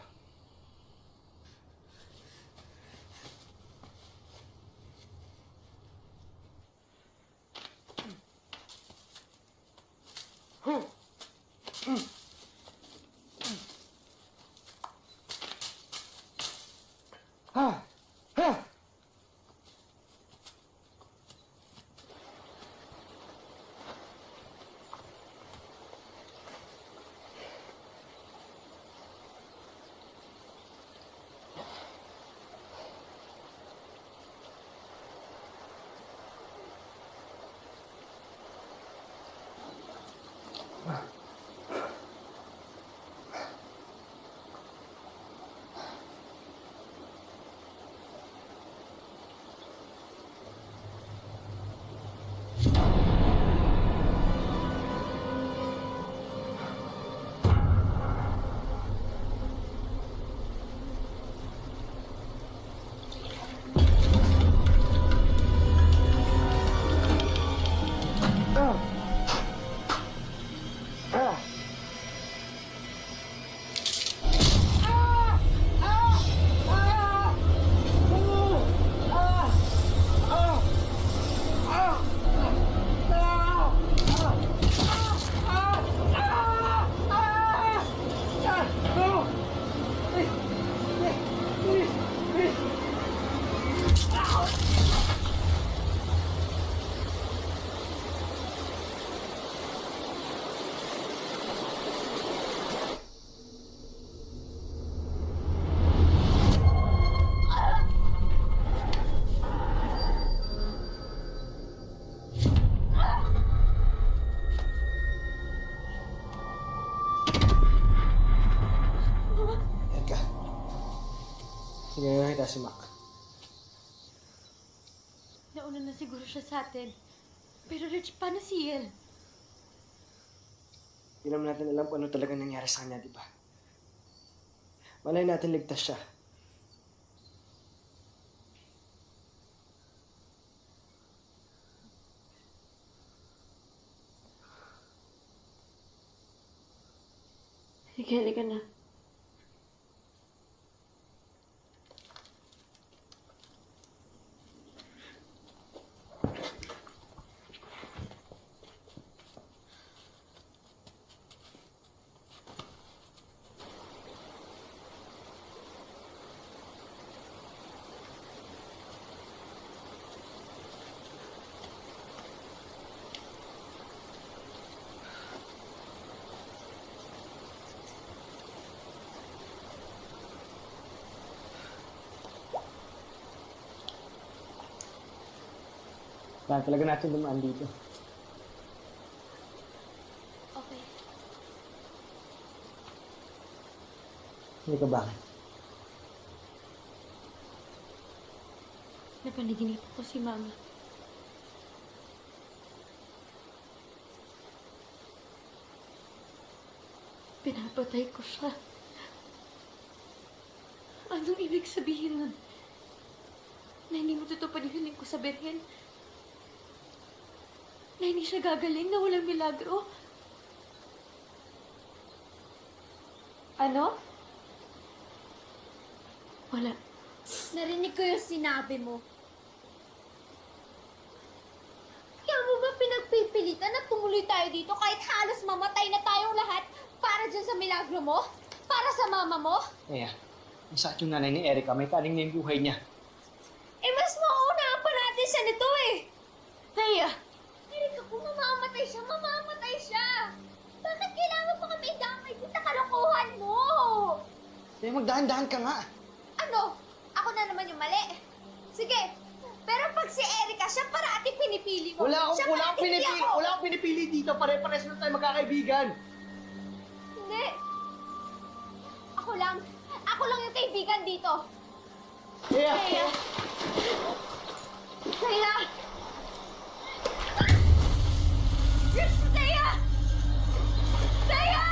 si Mac. Nauna na siguro siya sa atin. Pero Rich, paano si Yel? Hindi naman natin alam kung ano talaga nangyari sa kanya, di ba? Malay natin ligtas siya. Sige, halika na. Kaya talaga natin dumaan dito. Okay. Hindi ka bakit? Napanaginip ko si Mama. Pinapatay ko siya. Anong ibig sabihin nun? Na hindi mo tutupad yung hiling ko sa Birhen? Na hindi siya gagaling, na walang milagro? Ano? Wala. Narinig ko yung sinabi mo. Kaya mo ba pinagpipilitan na tumuloy tayo dito kahit halos mamatay na tayong lahat para dyan sa milagro mo? Para sa mama mo? Kaya, ang sakit yung nanay ni Erica, may kaling na yung buhay niya. Eh, mas mauunahan pa natin siya nito eh! Naya! Erika, kung mamamatay siya, mamamatay siya! Bakit kailangan pa kami damay dito sa kalokohan mo? Kaya magdahan-dahan ka nga. Ano? Ako na naman yung mali. Sige, pero pag si Erika, siya parating pinipili mo. Wala Siya parating hindi ako. akong pinipili dito. Pare-pares na tayo magkakaibigan. Hindi. Ako lang yung kaibigan dito. Kaya, Kaya. Kaya. Kaya. Kaya.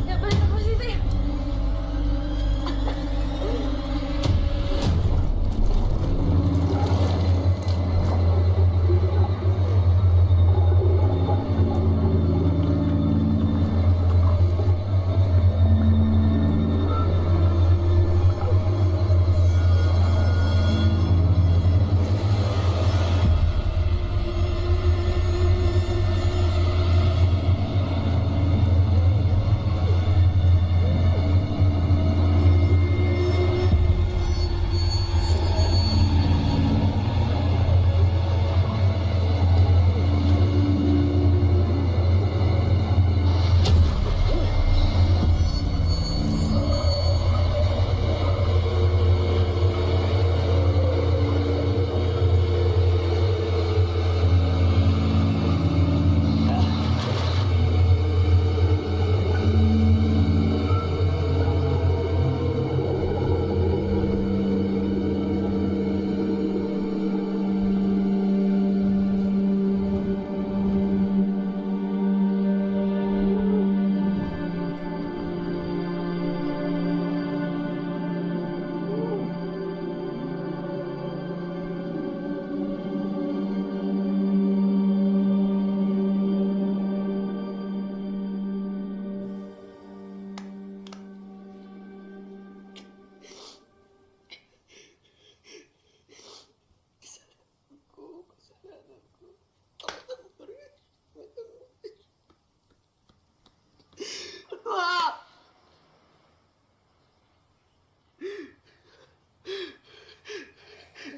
Nabalik ako si Tay.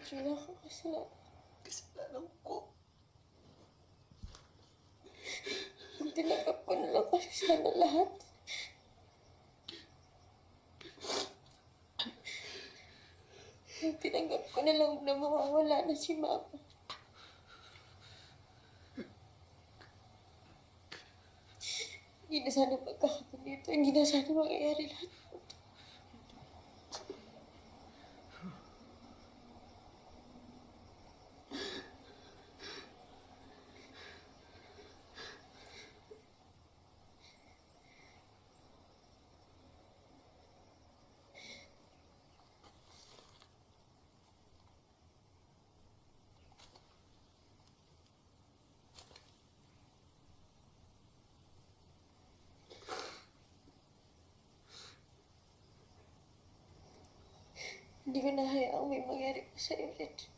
Wala ka kasalanan. Kasalanan ko. Tinanggap ko na lang kasi sana lahat. Tinanggap ko na lang na mawawala na si Mama. Hindi na sana magkakapon dito. Hindi na sana mangyayari lahat. Hindi ko nahayaang may mangyari pa sa'yo, Rich.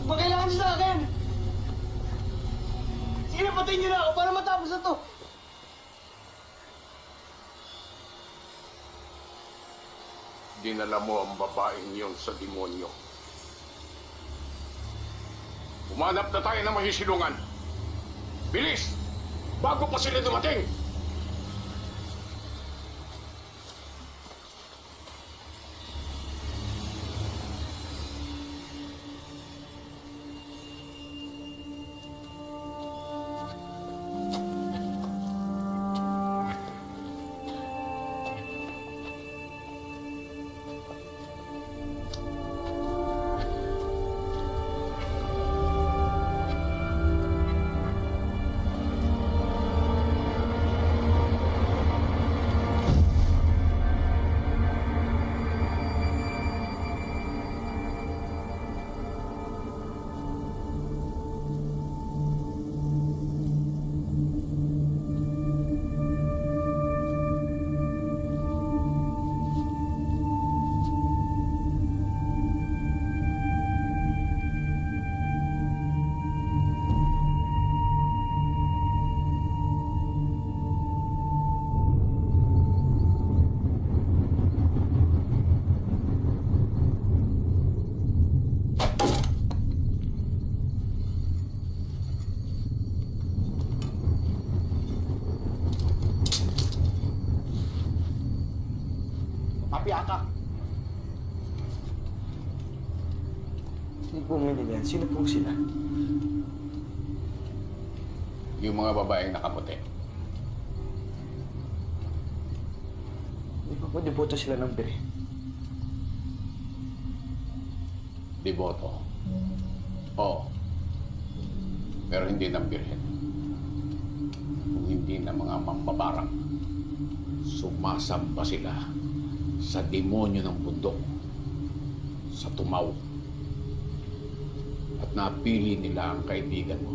Magkailangan niyo sa akin! Sige na, patayin niyo na ako para matapos na to! Dinala mo ang babaeng yon sa demonyo. Umanap na tayo ng mahisilungan. Bilis! Bago pa sila dumating! Mapiyakak. Hindi po maintindihan. Sino pong sila? Yung mga babaeng nakaputi. Hindi pa po deboto sila ng biri. Deboto. Oo. Pero hindi ng birhen. Kung hindi na mga mambabarang. Sumasamba sila sa demonyo ng bundok. Sa tumaw. At napili nila ang kaibigan mo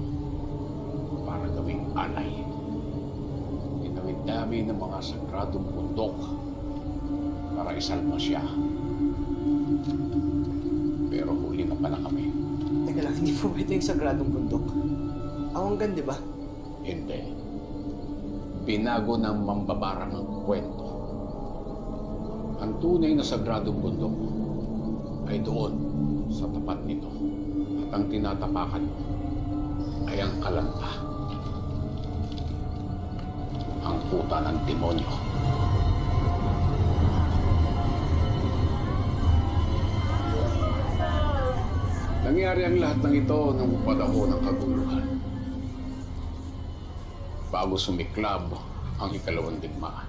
para gawing alay. Dinami-dami ng mga sagradong bundok para isalma siya. Pero huli na pala kami. Teka lang, hindi po ba ito yung sagradong bundok? Awanggan, di ba? Hindi. Binago ng mambabarang ang kwento. Ang tunay na sagradong bundok ay doon sa tapat nito. At ang tinatapakan mo ay ang kalanta. Ang puta ng demonyo. Nangyari ang lahat ng ito nung panahon ng kaguluhan. Bago sumiklab ang ikalawang digmaan.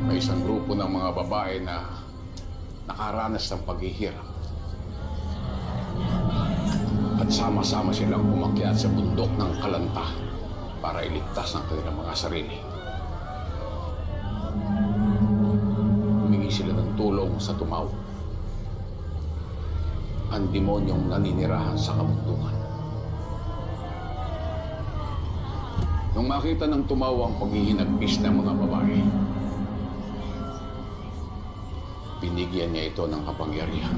May isang grupo ng mga babae na nakaranas ng paghihirap. At sama-sama silang umakyat sa bundok ng kalanta para iligtas ang kanilang mga sarili. Humingi sila ng tulong sa tumaw. Ang demonyong naninirahan sa kabundukan. Nung makita ng tumaw ang paghihinagpis ng mga babae, binigyan niya ito ng kapangyarihan.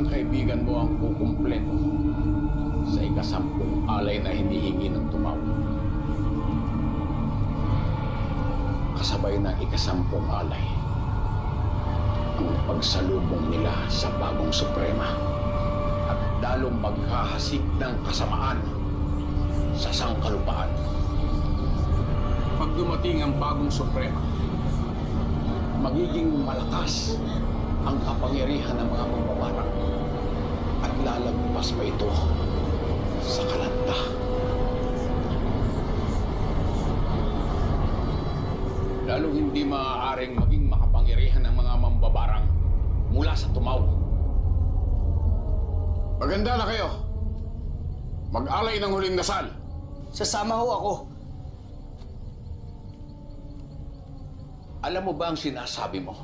Kaibigan mo ang kukumpleto sa ikasampung alay na hinihingi ng tumaw. Kasabay ng ikasampung alay ang pagsalubong nila sa bagong suprema at dalong maghahasik ng kasamaan sa sangkalupaan. Pag dumating ang bagong suprema, magiging malakas ang kapangyarihan ng mga mambabarang at lalagpas pa ito sa kalanta. Lalong hindi maaaring maging makapangyarihan ng mga mambabarang mula sa tumaw. Maganda na kayo. Mag-alay ng huling dasal. Sasama ho ako. Alam mo ba ang sinasabi mo?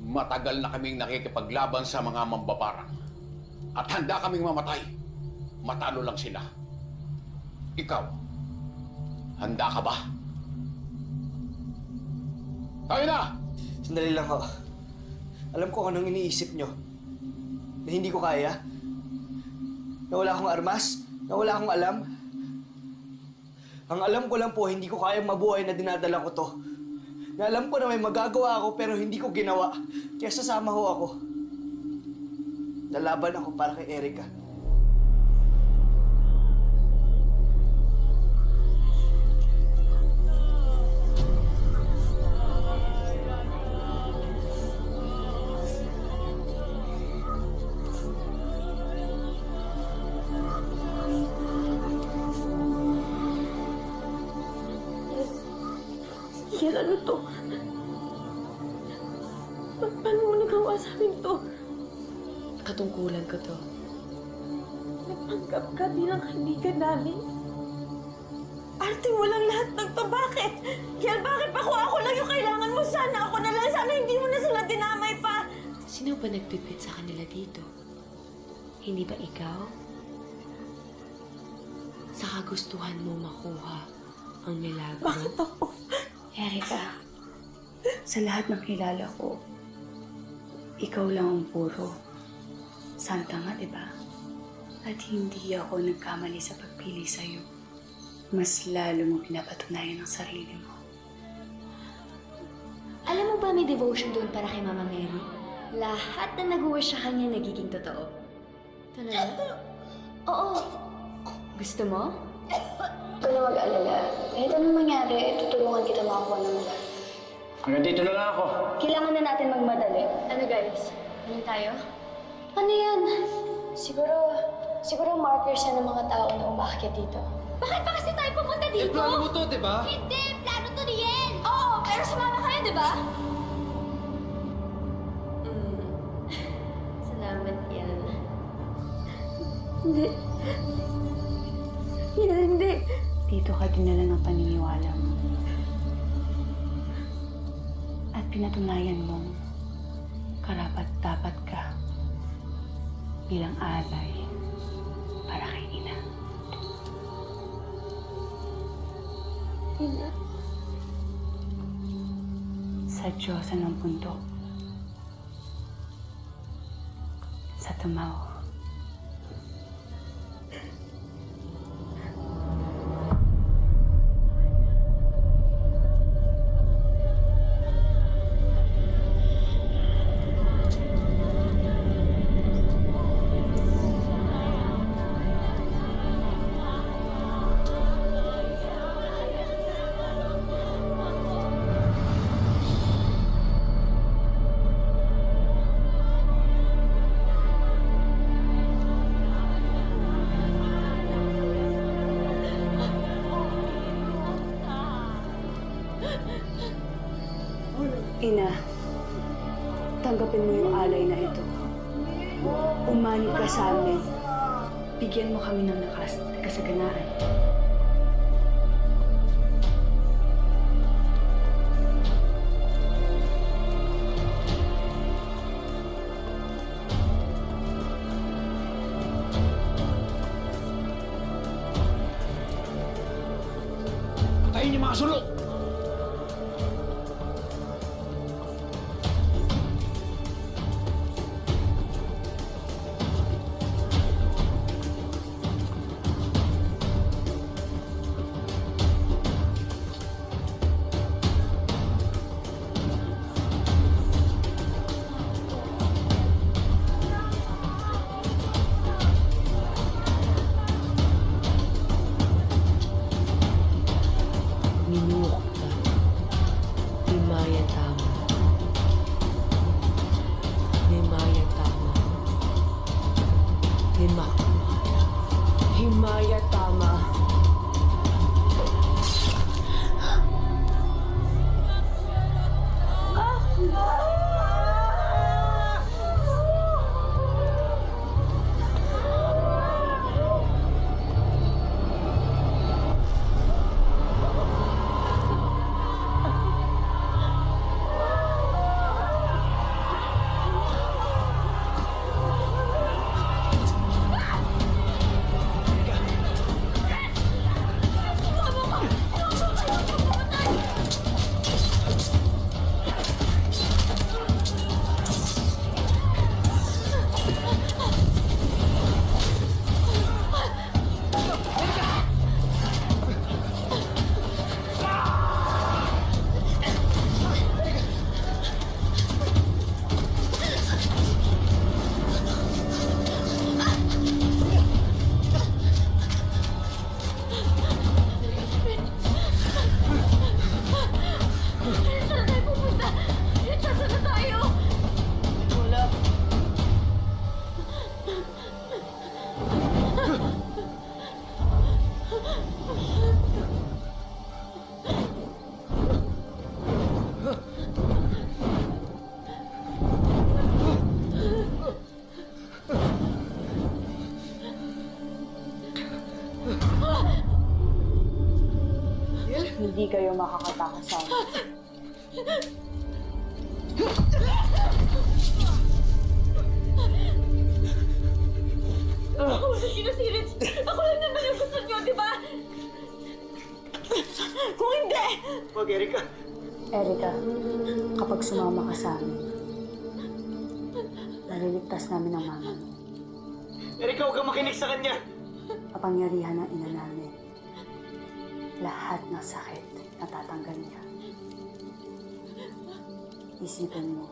Matagal na kaming nakikipaglaban sa mga mambabarang. At handa kaming mamatay. Matalo lang sila. Ikaw, handa ka ba? Tayo na! Sandali lang ho. Alam ko anong iniisip nyo. Na hindi ko kaya. Na wala akong armas. Na wala akong alam. Ang alam ko lang po, hindi ko kayang mabuhay na dinadala ko to. Na alam ko na may magagawa ako pero hindi ko ginawa. Kaya sasama ho ako. Lalaban ako para kay Erica. Kiel, ano to? Paano mo nagawa sa amin to? Katungkulan ko to. Napanggap ka bilang kaibigan namin? Ate, walang lahat ng to. Bakit? Kiel, bakit pa kung ako lang yung kailangan mo? Sana ako na lang. Sana hindi mo na sila dinamay pa. Sino ba nagpipit sa kanila dito? Hindi ba ikaw? Sa kagustuhan mo makuha ang milagro? Bakit ako? Erika, sa lahat ng kilala ko, ikaw lang ang puro. Santa nga, di ba? At hindi ako nagkamali sa pagpili sa'yo. Mas lalo mo pinapatunayan ang sarili mo. Alam mo ba may devotion doon para kay Mama Mary? Lahat na nag-wish sa kanya nagiging totoo. Talaga? Oo. Gusto mo? Huwag ka na mag-alala. Kahit anong mangyari, tutulungan kita makakuha ng wala. Hanggang dito na lang ako. Kailangan na natin magmadali. Ano guys? Ano tayo? Ano yan? Siguro markers yan ng mga tao na umakyat dito. Bakit pa kasi tayo pumunta dito? plano mo to, di ba? Hindi, plano to ni Yen. Oo, pero sumama kayo, di ba? Salamat yan. Hindi. Hindi. Dito ka dinala ng paniniwala mo. At pinatunayan mong karapat-dapat ka bilang alay para kay Ina. Ina. Sa Diyosa ng bundok. Sa Tumaw. Ina, tanggapin mo yung alay na ito. Umanib ka sa amin. Bigyan mo kami ng lakas at kasaganaan. Patayin niyo mga sulok! Minukta. Himaya tama. Himaya tama. Himaya tama. hindi kayo makakapakasama. Ako wala sinasirit. Ako lang naman yung gusto niyo, di ba? Kung hindi! Wag, Erika. Erika, kapag sumama ka sa amin, naliligtas namin ang mama mo. Erika, huwag kang makinig sa kanya. Kapangyarihan ng ina namin. Lahat ng sakit natatanggal niya. Isipin mo,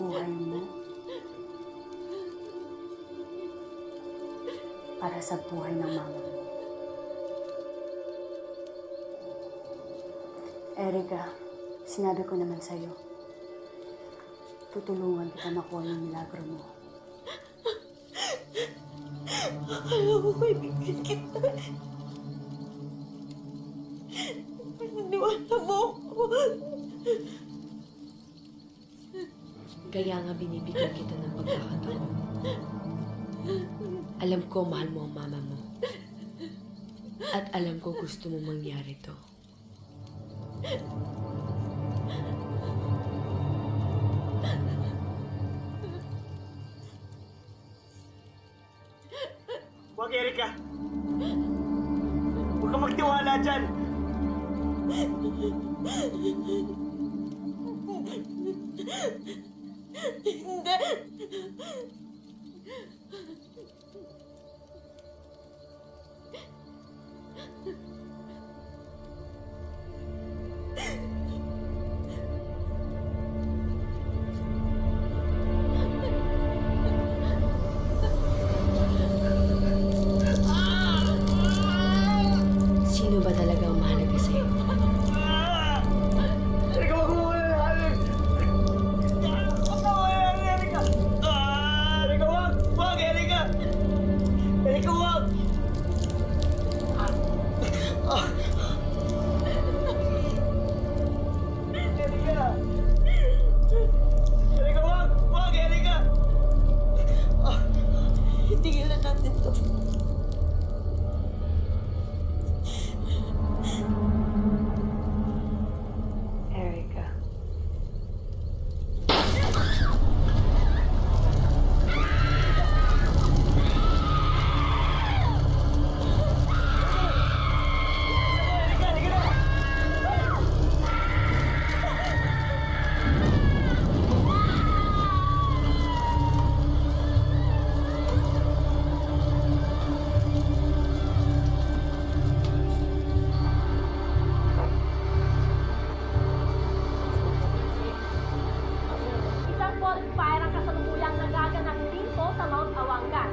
buhay mo para sa buhay ng mama mo. Erika, sinabi ko naman sa'yo, tutulungan kita makuha yung milagro mo. Akala ko kaibigan kita. Pinaniwala mo ako. Kaya nga binibigyan kita ng pagkakataon. Alam ko mahal mo ang mama mo. At alam ko gusto mo mangyari to. Wag, Erika. Huwag kang magtiwala dyan. Hindi. Sino ba talaga ang mahalaga sa'yo? Erika, wag mo alalahanin. Wag mo alalahanin, Erika. Erika, wag. Wag, Erika. Erika, wag. Erika. Erika, wag. Wag, Erika. Tigilan natin to. Erika. Isang forest fire ang kasalukuyang nagaganap dito sa Mount Awangan.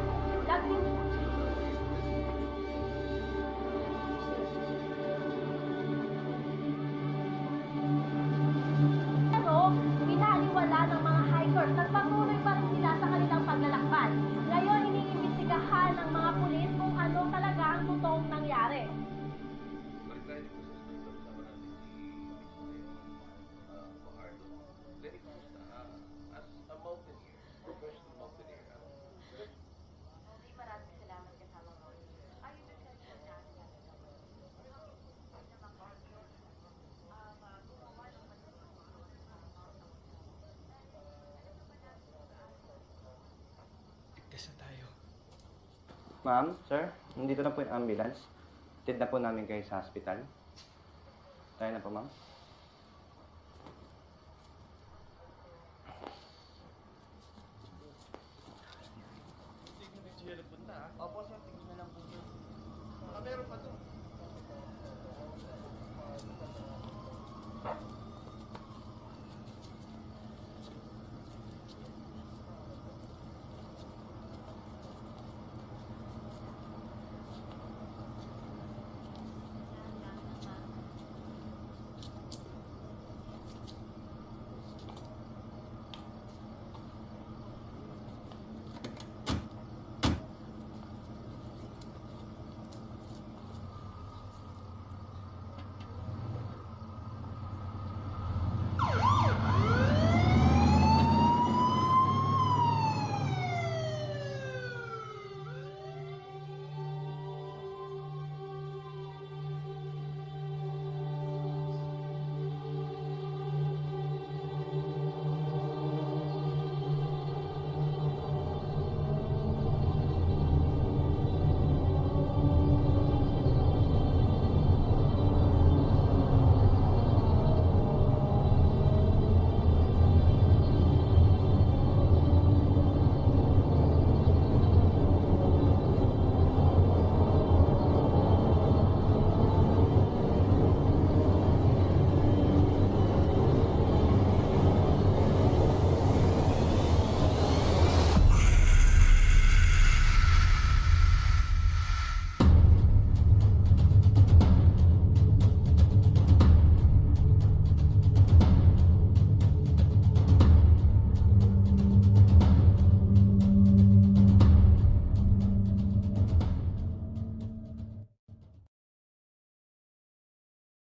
Pero, binaliwala ng mga hikers. Nagpatuloy pa rin sila sa kanilang paglalakbay. Ngayon, iniimbestigahan ng mga pulis kung ano talaga ang totoong nangyari. Ligtas na tayo. Ma'am, sir, nandito na po yung ambulance. Tid na po namin kayo sa hospital. Tayo na po, ma'am. Opo, sir. Tingnan na lang po. Meron pa doon.